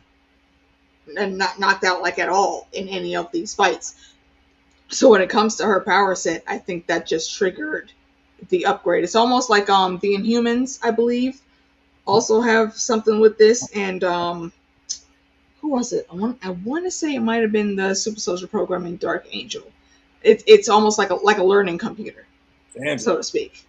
and not knocked out like at all in any of these fights. So when it comes to her power set, I think that just triggered the upgrade. It's almost like the Inhumans, I believe, also have something with this. And who was it? I want to say it might have been the Super Soldier program in Dark Angel. It's almost like a learning computer, so to speak.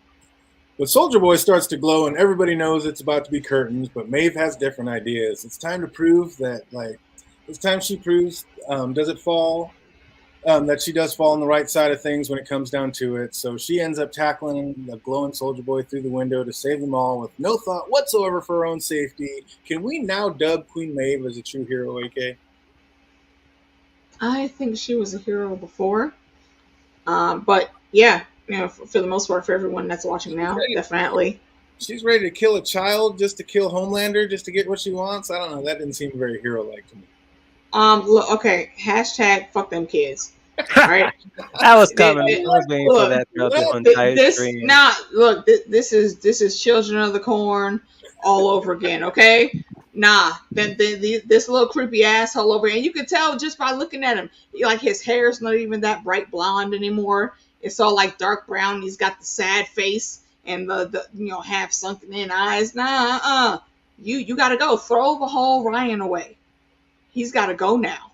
But Soldier Boy starts to glow, and everybody knows it's about to be curtains. But Maeve has different ideas. It's time to prove that, like, it's time she proves. Does it fall? That she does fall on the right side of things when it comes down to it. So she ends up tackling the glowing Soldier Boy through the window to save them all with no thought whatsoever for her own safety. Can we now dub Queen Maeve as a true hero, AK? I think she was a hero before. But yeah, for the most part, for everyone that's watching now, definitely. She's ready to kill a child just to kill Homelander, just to get what she wants. I don't know. That didn't seem very hero-like to me. Look, okay. # fuck them kids. All right. That was coming. I was waiting for that throughout the entire stream. Look, this is Children of the Corn all over again. Okay. This little creepy asshole over here, and you can tell just by looking at him, like his hair's not even that bright blonde anymore. It's all like dark brown. He's got the sad face and the half sunken in eyes. You gotta go. Throw the whole Ryan away. he's got to go now.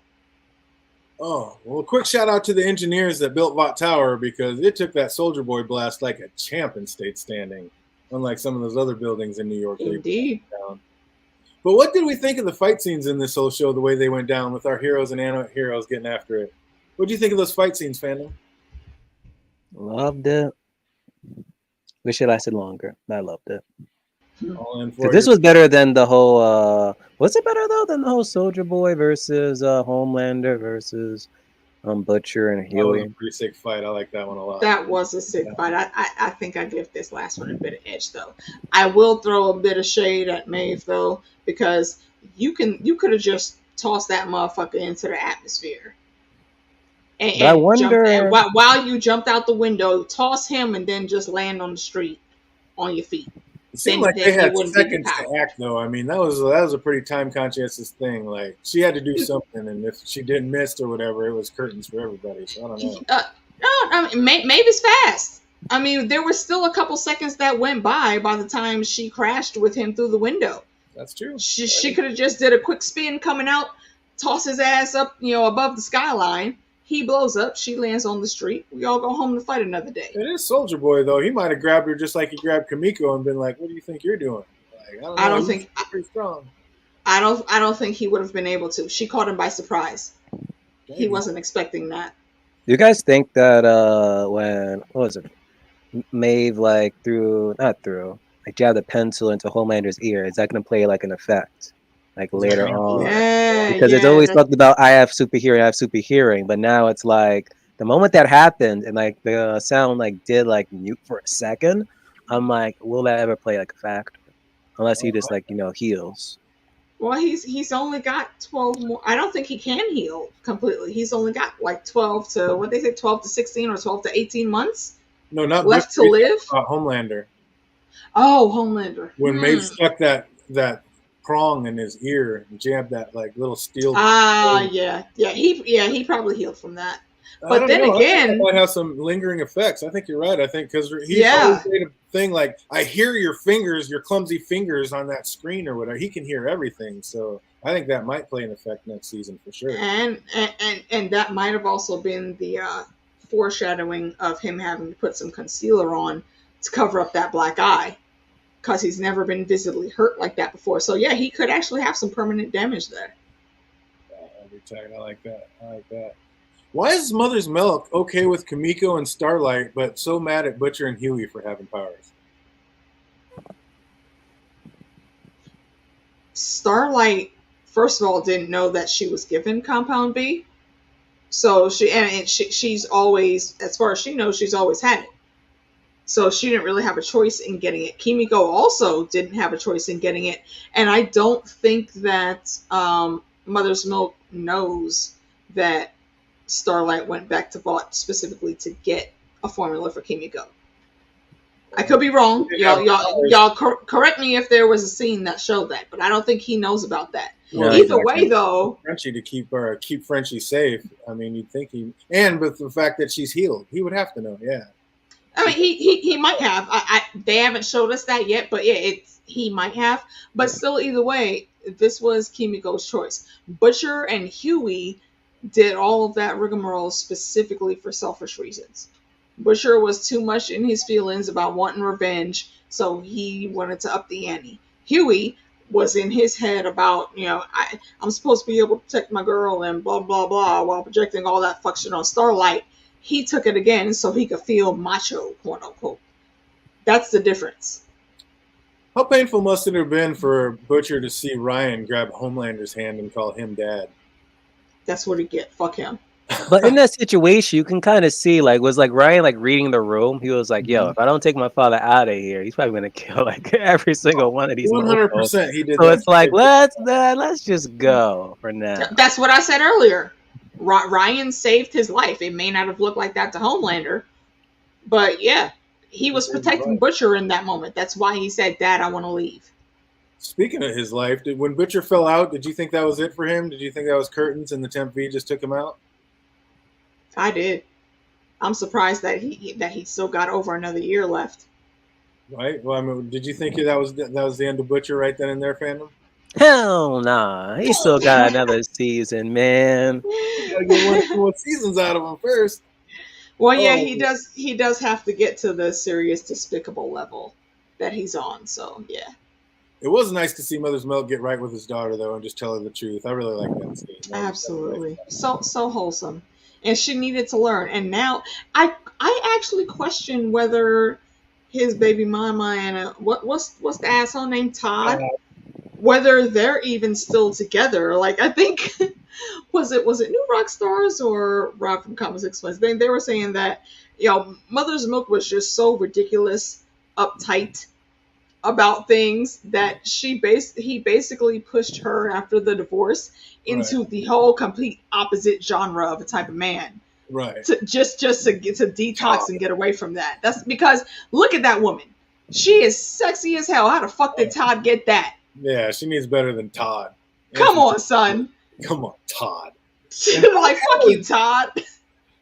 Oh, well, a quick shout out to the engineers that built Vought Tower, because it took that Soldier Boy blast like a champ in state standing, unlike some of those other buildings in New York. Indeed. Down. But what did we think of the fight scenes in this whole show, the way they went down with our heroes and anti-heroes getting after it? What do you think of those fight scenes, fandom? Loved it. Wish it lasted longer. I loved it. All in for This was better than the whole. Was it better though than the whole Soldier Boy versus Homelander versus Butcher and Huey? That was a pretty sick fight. I like that one a lot. That was a sick fight. I think I give this last one a bit of edge though. I will throw a bit of shade at Maeve though, because you could have just tossed that motherfucker into the atmosphere. And I wonder while you jumped out the window, toss him and then just land on the street on your feet. It seemed like they had seconds to act, though. I mean, that was a pretty time conscientious thing. Like, she had to do something, and if she didn't miss or whatever, it was curtains for everybody. So I don't know. No, I mean, Maeve's fast. I mean, there were still a couple seconds that went by the time she crashed with him through the window. That's true. She could have just did a quick spin coming out, toss his ass up, above the skyline. He blows up. She lands on the street. We all go home to fight another day. It is Soldier Boy, though. He might have grabbed her just like he grabbed Kimiko and been like, "What do you think you're doing?" Like, I don't think pretty strong. I don't think he would have been able to. She caught him by surprise. Maybe. He wasn't expecting that. You guys think that when Maeve jabbed a pencil into Homelander's ear, is that going to play like an effect? Like later on, because it's always talked about I have super hearing, but now it's like the moment that happened and like the sound like did like mute for a second, I'm like, will that ever play like a factor? Unless he just heals. Well, he's only got 12 more. I don't think he can heal completely. He's only got like 12 to 16 or 12 to 18 months. No, not left to live. Homelander. Oh, Homelander. When Maeve stuck that prong in his ear and jabbed that like little steel. He probably healed from that. But then again, it might have some lingering effects. I think you're right. I think because he always made a thing like, I hear your clumsy fingers on that screen or whatever. He can hear everything, so I think that might play an effect next season for sure. And that might have also been the foreshadowing of him having to put some concealer on to cover up that black eye, because he's never been visibly hurt like that before. So yeah, he could actually have some permanent damage there. I like that. Why is Mother's Milk okay with Kimiko and Starlight, but so mad at Butcher and Huey for having powers? Starlight, first of all, didn't know that she was given Compound B. So she's always, as far as she knows, she's always had it. So she didn't really have a choice in getting it. Kimiko also didn't have a choice in getting it. And I don't think that Mother's Milk knows that Starlight went back to Vought specifically to get a formula for Kimiko. I could be wrong. Y'all correct me if there was a scene that showed that, but I don't think he knows about that. No, Either way, though, Frenchie to keep Frenchie safe. I mean, you'd think and with the fact that she's healed, he would have to know. Yeah. I mean, he might have. They haven't showed us that yet, but yeah, he might have. But still, either way, this was Kimiko's choice. Butcher and Huey did all of that rigmarole specifically for selfish reasons. Butcher was too much in his feelings about wanting revenge, so he wanted to up the ante. Huey was in his head about, I'm supposed to be able to protect my girl and blah, blah, blah, while projecting all that fuck shit on Starlight. He took it again so he could feel macho, quote unquote. That's the difference. How painful must it have been for Butcher to see Ryan grab Homelander's hand and call him dad? That's what he get. Fuck him. But in that situation, you can kind of see, was Ryan reading the room? He was like, "Yo, if I don't take my father out of here, he's probably gonna kill every single one of these." 100%, he did. So it's like, let's just go for now. That's what I said earlier. Ryan saved his life. It may not have looked like that to Homelander, but yeah, he was protecting Butcher in that moment. That's why he said, "Dad, I want to leave." Speaking of his life, when Butcher fell out, did you think that was it for him? Did you think that was curtains and the Temp V just took him out? I did. I'm surprised that he still got over another year left. Right. Well, I mean, did you think that was the end of Butcher right then and there, fandom? Hell nah. He still got another season, man. You gotta get one or two more seasons out of him first. Well, yeah, Oh, he does. He does have to get to the serious, despicable level that he's on. So yeah, it was nice to see Mother's Milk get right with his daughter though, and just tell her the truth. I really like that scene. That was nice. absolutely, so wholesome, and she needed to learn. And now, I actually question whether his baby mama and what's the asshole named Todd, whether they're even still together. Like I think was it New Rock Stars or Rob from Comics Express? They were saying that Mother's Milk was just so ridiculous, uptight about things that he basically pushed her after the divorce into the whole complete opposite genre of a type of man. Right. To just to get to detox and get away from that. That's because look at that woman. She is sexy as hell. How the fuck did Todd get that? Yeah, she needs better than Todd. Come on, son. Come on, Todd. Like, fuck you, Todd.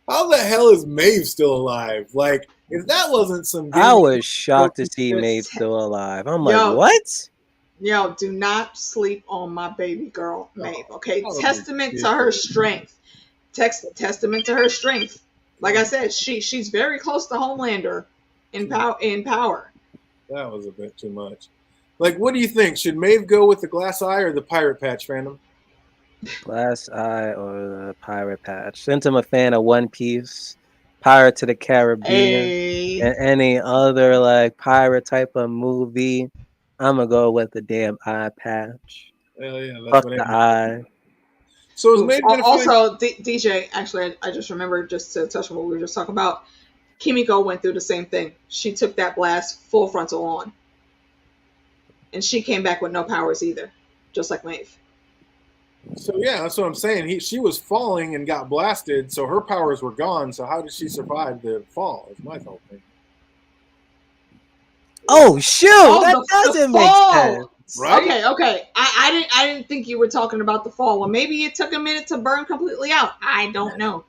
How the hell is Maeve still alive? Like, if that wasn't some... I was shocked to see Maeve still alive. I'm like, what? Yo, do not sleep on my baby girl, Maeve, okay? Testament to her strength. Testament to her strength. Like I said, she's very close to Homelander in power. That was a bit too much. Like, what do you think? Should Maeve go with the glass eye or the pirate patch, fandom? Glass eye or the pirate patch? Since I'm a fan of One Piece, Pirate to the Caribbean, and any other like pirate type of movie, I'm gonna go with the damn eye patch. Hell yeah, that's fuck what the eye. So is Maeve gonna also DJ? Actually, I just remembered, just to touch on what we were just talking about. Kimiko went through the same thing. She took that blast full frontal on. And she came back with no powers either, just like Maeve. So yeah, that's what I'm saying. She was falling and got blasted, so her powers were gone. So how did she survive the fall? Is my whole thing. Oh shoot, that doesn't make sense. Right? Okay. I didn't think you were talking about the fall. Well, maybe it took a minute to burn completely out. I don't know.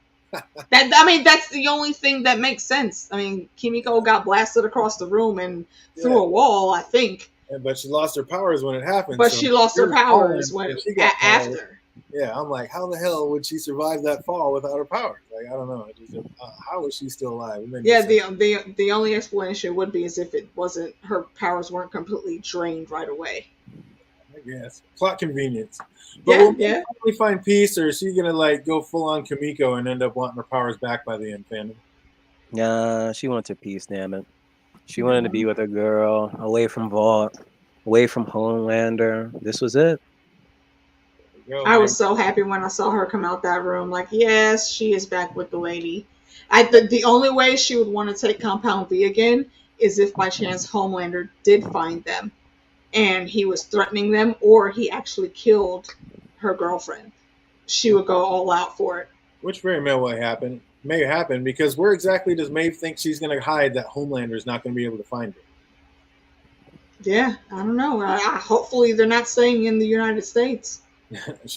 That's the only thing that makes sense. I mean, Kimiko got blasted across the room and through a wall, I think. But she lost her powers when it happened. But she lost her powers when she got after. Powers. Yeah, I'm like, how the hell would she survive that fall without her powers? Like, I don't know. How is she still alive? Yeah, the only explanation would be as if it wasn't, her powers weren't completely drained right away. I guess plot convenience. But will we finally find peace, or is she gonna like go full on Kimiko and end up wanting her powers back by the end, fandom? Nah, she wanted peace, damn it. She wanted to be with her girl, away from Vault, away from Homelander. This was it. I was so happy when I saw her come out that room. Like, yes, she is back with the lady. The only way she would want to take Compound V again is if by chance Homelander did find them and he was threatening them, or he actually killed her girlfriend. She would go all out for it. Which very may happen, because where exactly does Maeve think she's going to hide that Homelander is not going to be able to find her? Yeah, I don't know. Hopefully they're not staying in the United States.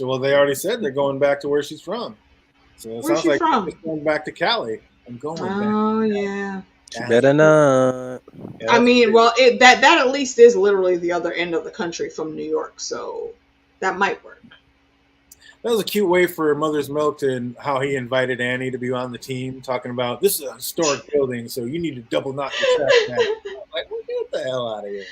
Well, they already said they're going back to where she's from. So it sounds like she's going back to Cali. I'm going back. Oh, yeah. She better not. Yeah, I mean, well, that at least is literally the other end of the country from New York, so that might work. That was a cute way for Mother's Milk to how he invited Annie to be on the team, talking about this is a historic building, so you need to double knock your trash. Like, get the hell out of here.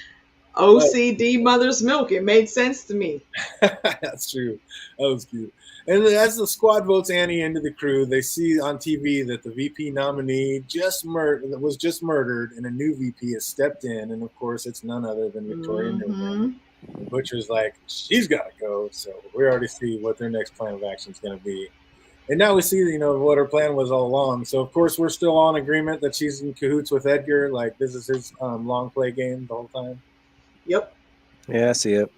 OCD Mother's Milk. It made sense to me. That's true. That was cute. And as the squad votes Annie into the crew, they see on TV that the VP nominee was just murdered, and a new VP has stepped in, and of course, it's none other than Victoria Newman. The Butcher's like, she's got to go. So we already see what their next plan of action is going to be. And now we see, what her plan was all along. So, of course, we're still on agreement that she's in cahoots with Edgar. Like, this is his long play game the whole time. Yep. Yeah, I see it.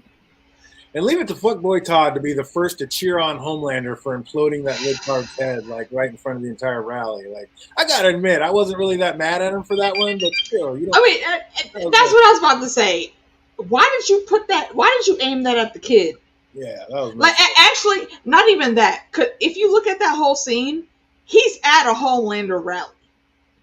And leave it to fuckboy Todd to be the first to cheer on Homelander for imploding that libtard's head, like, right in front of the entire rally. Like, I got to admit, I wasn't really that mad at him for that one, but still. That's what I was about to say. Why did you put that? Why did you aim that at the kid? Yeah, that was like actually not even that. If you look at that whole scene, he's at a Homelander rally.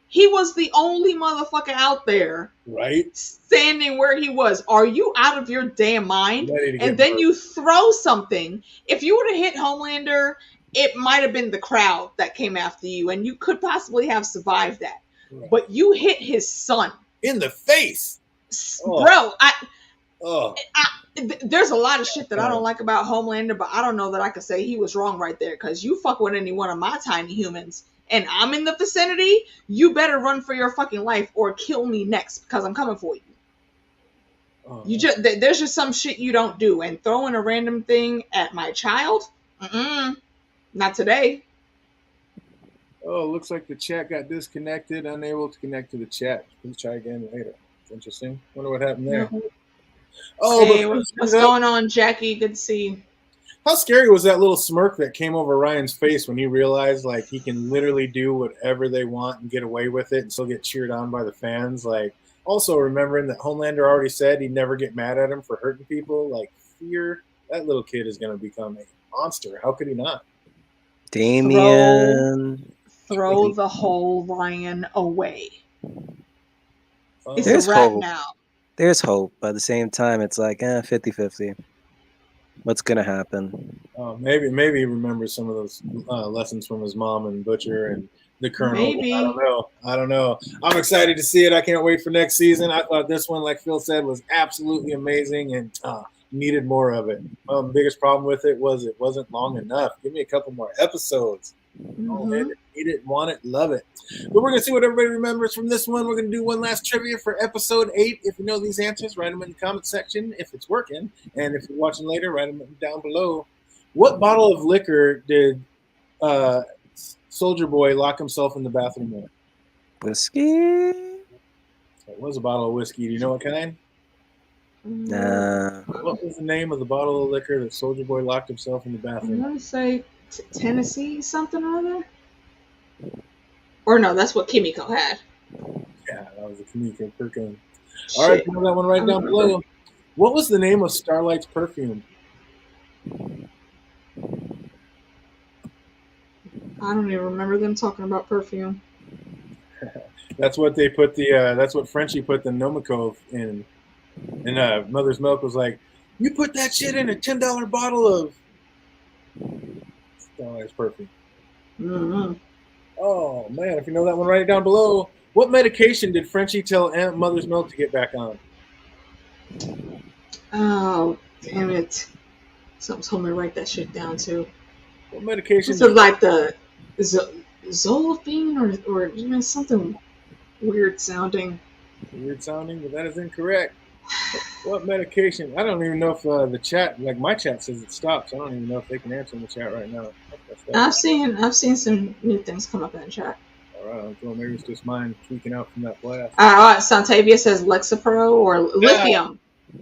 He was the only motherfucker out there, right? Standing where he was. Are you out of your damn mind? And then murdered. you throw something. If you would have hit Homelander, it might have been the crowd that came after you, and you could possibly have survived that. Right. But you hit his son in the face, bro. There's a lot of shit that I don't like about Homelander, but I don't know that I could say he was wrong right there, because you fuck with any one of my tiny humans and I'm in the vicinity, you better run for your fucking life or kill me next, because I'm coming for you. There's just some shit you don't do, and throwing a random thing at my child, not today. Oh, looks like the chat got disconnected, unable to connect to the chat. Please try again later. It's interesting. Wonder what happened there. Oh, hey, what's going on, Jackie? Good to see you. How scary was that little smirk that came over Ryan's face when he realized, like, he can literally do whatever they want and get away with it and still get cheered on by the fans? Like, also remembering that Homelander already said he'd never get mad at him for hurting people. Like, fear, that little kid is going to become a monster. How could he not? Damien. Throw the whole Ryan away. It's There's a wrap hope. now. There's hope, but at the same time, it's like 50-50. What's gonna happen? Maybe he remembers some of those lessons from his mom and Butcher and the Colonel. Maybe. I don't know. I'm excited to see it. I can't wait for next season. I thought this one, like Phil said, was absolutely amazing and needed more of it. The biggest problem with it was it wasn't long enough. Give me a couple more episodes. Oh, man, need it, want it, love it. But we're going to see what everybody remembers from this one. We're going to do one last trivia for episode 8. If you know these answers, write them in the comment section if it's working. And if you're watching later, write them down below. What bottle of liquor did Soldier Boy lock himself in the bathroom with? Whiskey? It was a bottle of whiskey. Do you know what kind? Nah. What was the name of the bottle of liquor that Soldier Boy locked himself in the bathroom? I'm going to say Tennessee something or other. Or no, that's what Kimiko had. Yeah, that was a Kimiko Perkin. All right, put that one right down below. What was the name of Starlight's perfume? I don't even remember them talking about perfume. That's what they put that's what Frenchie put the Nomikov in. And Mother's Milk was like, you put that shit in a $10 bottle of Starlight's perfume. Mm-hmm. Oh, man, if you know that one, write it down below. What medication did Frenchie tell Aunt Mother's Milk to get back on? Oh, damn it. Something told me to write that shit down, too. What medication? So like the Zolfine or something weird sounding. Weird sounding, but that is incorrect. What medication? I don't even know if the chat, like my chat says it stops. I don't even know if they can answer in the chat right now. I've seen some new things come up in the chat. All right, well, maybe it's just mine tweaking out from that blast. Santavia says Lexapro or lithium.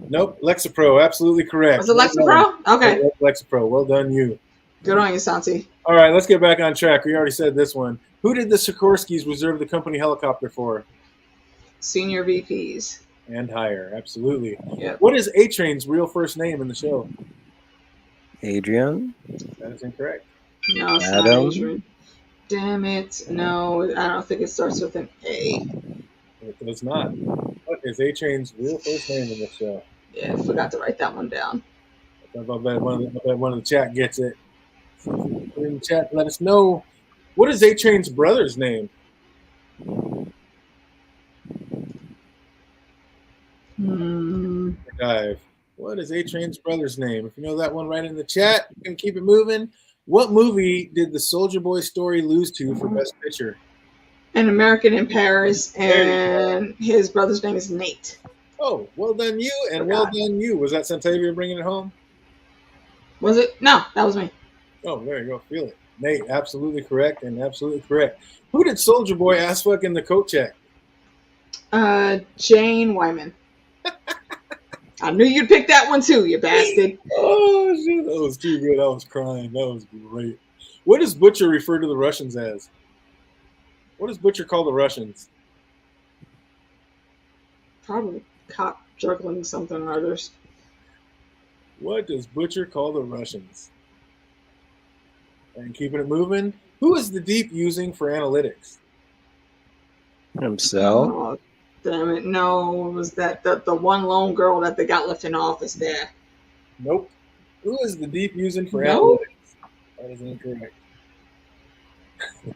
Nope, Lexapro, absolutely correct. Was it Lexapro? Okay. Lexapro, well done, you. Good on you, Santi. All right, let's get back on track. We already said this one. Who did the Sikorskys reserve the company helicopter for? Senior VPs. And higher, absolutely. Yep. What is A-Train's real first name in the show? Adrian? That is incorrect. No, it's Adam? not Adrian. Damn it. No, I don't think it starts with an A. It does not. What is A-Train's real first name in the show? Yeah, I forgot to write that one down. I bet one of the chat gets it. In the chat, let us know. What is A-Train's brother's name? Dive. What is A-Train's brother's name? If you know that one, write in the chat. You can keep it moving. What movie did the Soldier Boy story lose to for Best Picture? An American in Paris, and his brother's name is Nate. Oh, well done you, and well done you. Was that Santavia bringing it home? Was it? No, that was me. Oh, there you go. Feel it. Nate, absolutely correct and absolutely correct. Who did Soldier Boy ass fuck in the coat check? Jane Wyman. I knew you'd pick that one too, you bastard. Oh, shit. That was too good. I was crying. That was great. What does Butcher refer to the Russians as? What does Butcher call the Russians? Probably cop juggling something or others. What does Butcher call the Russians? And keeping it moving, who is the Deep using for analytics? Himself. Oh, damn it! No, it was that the one lone girl that they got left in office there. Nope. Who is the deep using for No, analytics? That is incorrect.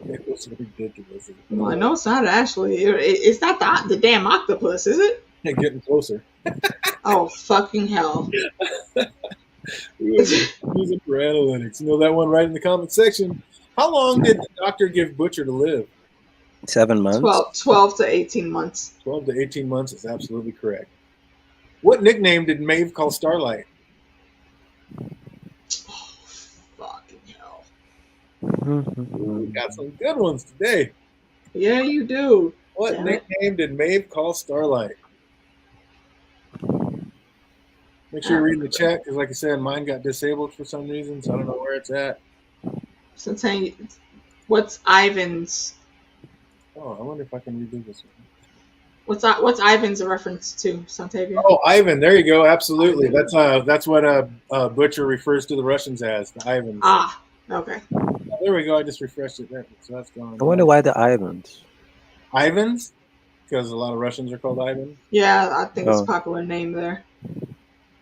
It was ridiculous. well, I know it's not Ashley. It's not the damn octopus, is it? Getting closer. Oh fucking hell! Who is the deep using for analytics? You know that one right in the comment section. How long did the doctor give Butcher to live? 7 months. 12 to 18 months. 12 to 18 months is absolutely correct. What nickname did Maeve call Starlight? Oh, fucking hell! We got some good ones today. Yeah, you do. What Damn it. nickname did Maeve call Starlight? Make sure you read the chat because, like I said, mine got disabled for some reason, so I don't know where it's at. What's Ivan's? Oh, I wonder if I can redo this one. What's Ivan's a reference to, Santavia? Oh, Ivan. There you go. Absolutely. That's what Butcher refers to the Russians as, the Ivans. Ah, okay. There we go. I just refreshed it there, so that's gone. I wonder why the Ivans. Ivans? Because a lot of Russians are called Ivan. Yeah, I think it's a popular name there.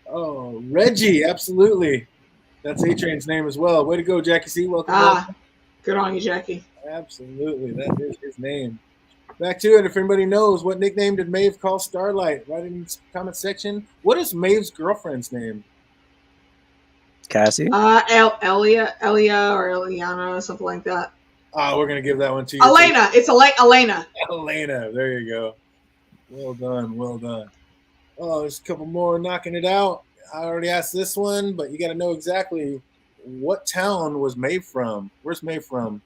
Oh, Reggie. Absolutely. That's A-Train's name as well. Way to go, Jackie C. Welcome back. Good on you, Jackie. Absolutely. That is his name. Back to it. If anybody knows, what nickname did Maeve call Starlight? Write in the comment section. What is Maeve's girlfriend's name? Cassie? Elia or Eliana or something like that. We're going to give that one to you. Elena. It's Elena. Elena. There you go. Well done. Well done. Oh, there's a couple more knocking it out. I already asked this one, but you got to know exactly what town was Maeve from. Where's Maeve from?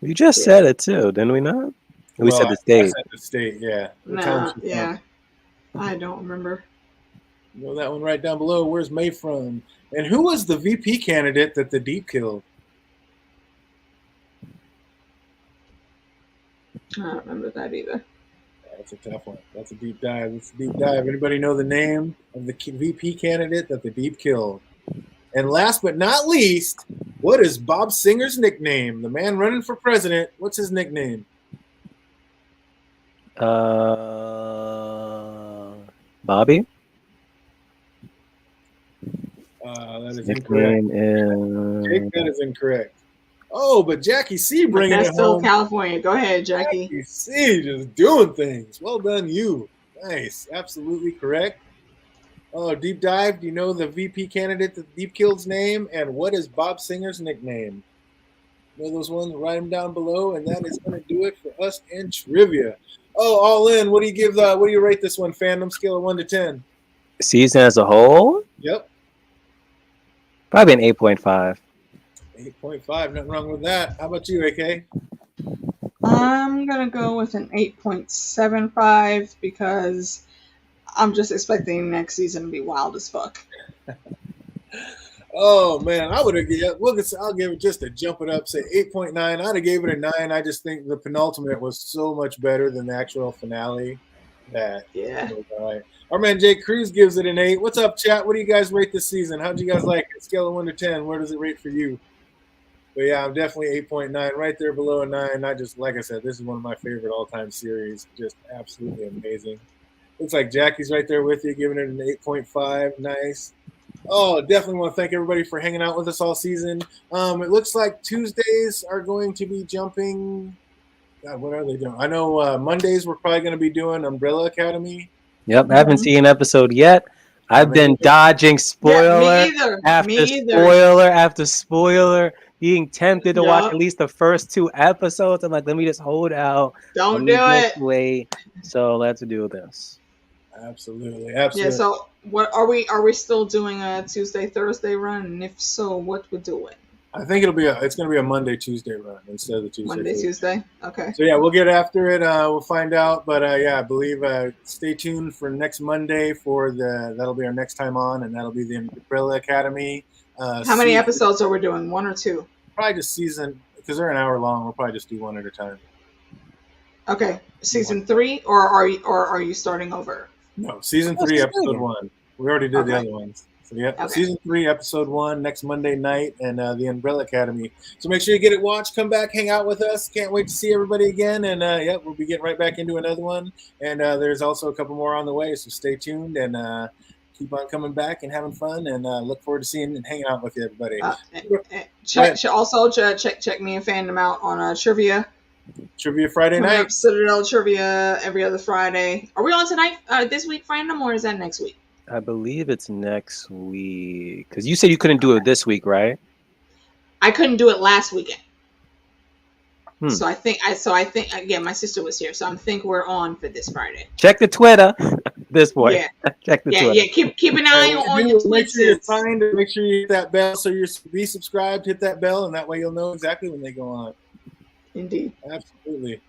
We just said it too, didn't we not? We said the state. I said the state, yeah. Yeah. I don't remember. You know that one right down below. Where's Maeve from? And who was the VP candidate that the Deep killed? I don't remember that either. That's a tough one. That's a deep dive. It's a deep dive. Anybody know the name of the VP candidate that the Deep killed? And last but not least, what is Bob Singer's nickname? The man running for president. What's his nickname? Bobby? That is incorrect. Jake, that is incorrect. Oh, but Jackie C bringing it home. That's still California. Go ahead, Jackie. Jackie C just doing things. Well done, you. Nice. Absolutely correct. Oh, deep dive. Do you know the VP candidate that Deep killed's name? And what is Bob Singer's nickname? You know those ones? Write them down below, and that is going to do it for us in trivia. Oh, all in. What do you rate this one? Fandom scale of 1 to 10. Season as a whole? Yep. Probably an 8.5. 8.5. Nothing wrong with that. How about you, AK? I'm going to go with an 8.75 because I'm just expecting next season to be wild as fuck. Oh man, I would have I'll give it just to jump it up, say 8.9. I'd have gave it a 9. I just think the penultimate was so much better than the actual finale. Yeah. All right. Our man Jake Cruz gives it an 8. What's up, chat? What do you guys rate this season? How'd you guys like it? Scale of 1 to 10. Where does it rate for you? But yeah, I'm definitely 8.9, right there below a 9. I just, like I said, this is one of my favorite all-time series. Just absolutely amazing. Looks like Jackie's right there with you, giving it an 8.5. Nice. Oh, definitely want to thank everybody for hanging out with us all season. It looks like Tuesdays are going to be jumping. God, what are they doing? I know Mondays we're probably going to be doing Umbrella Academy. Yep, I haven't seen an episode yet. I've been dodging spoiler after spoiler, being tempted to watch at least the first 2 episodes. I'm like, let me just hold out. Don't do it. Wait. So let's do this. Absolutely. Yeah. So, what are we still doing a Tuesday Thursday run? And if so, what we're doing? I think it's going to be a Monday Tuesday run instead of the Tuesday. Monday Tuesday. Okay. So yeah, we'll get after it. We'll find out. But I believe stay tuned for next Monday that'll be our next time on, and that'll be the Umbrella Academy. How many episodes are we doing? 1 or 2? Probably just season, because they're an hour long. We'll probably just do 1 at a time. Okay, season 3, or are you starting over? No, season 3, episode 1. We already did the other ones. So yeah, Okay. season 3, episode 1, next Monday night, and the Umbrella Academy. So make sure you get it watched. Come back, hang out with us. Can't wait to see everybody again. And yeah, we'll be getting right back into another one. And there's also a couple more on the way. So stay tuned and keep on coming back and having fun. And look forward to seeing and hanging out with you, everybody. Check me and Fandom out on trivia. Trivia Friday night. Citadel Trivia every other Friday. Are we on tonight? This week, Fandom, or is that next week? I believe it's next week. Because you said you couldn't do it this week, right? I couldn't do it last weekend. So I think again, my sister was here, so I think we're on for this Friday. Check the Twitter. This boy. Yeah. Check the Twitter. Yeah. Keep an eye on your Twitter. Make sure you're signed. Make sure you hit that bell so you're resubscribed. Hit that bell, and that way you'll know exactly when they go on. Indeed. Absolutely.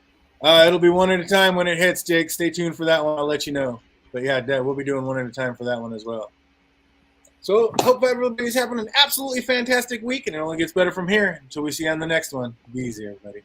It'll be one at a time when it hits, Jake. Stay tuned for that one. I'll let you know. But yeah, we'll be doing one at a time for that one as well. So hope everybody's having an absolutely fantastic week, and it only gets better from here until we see you on the next one. Be easy, everybody.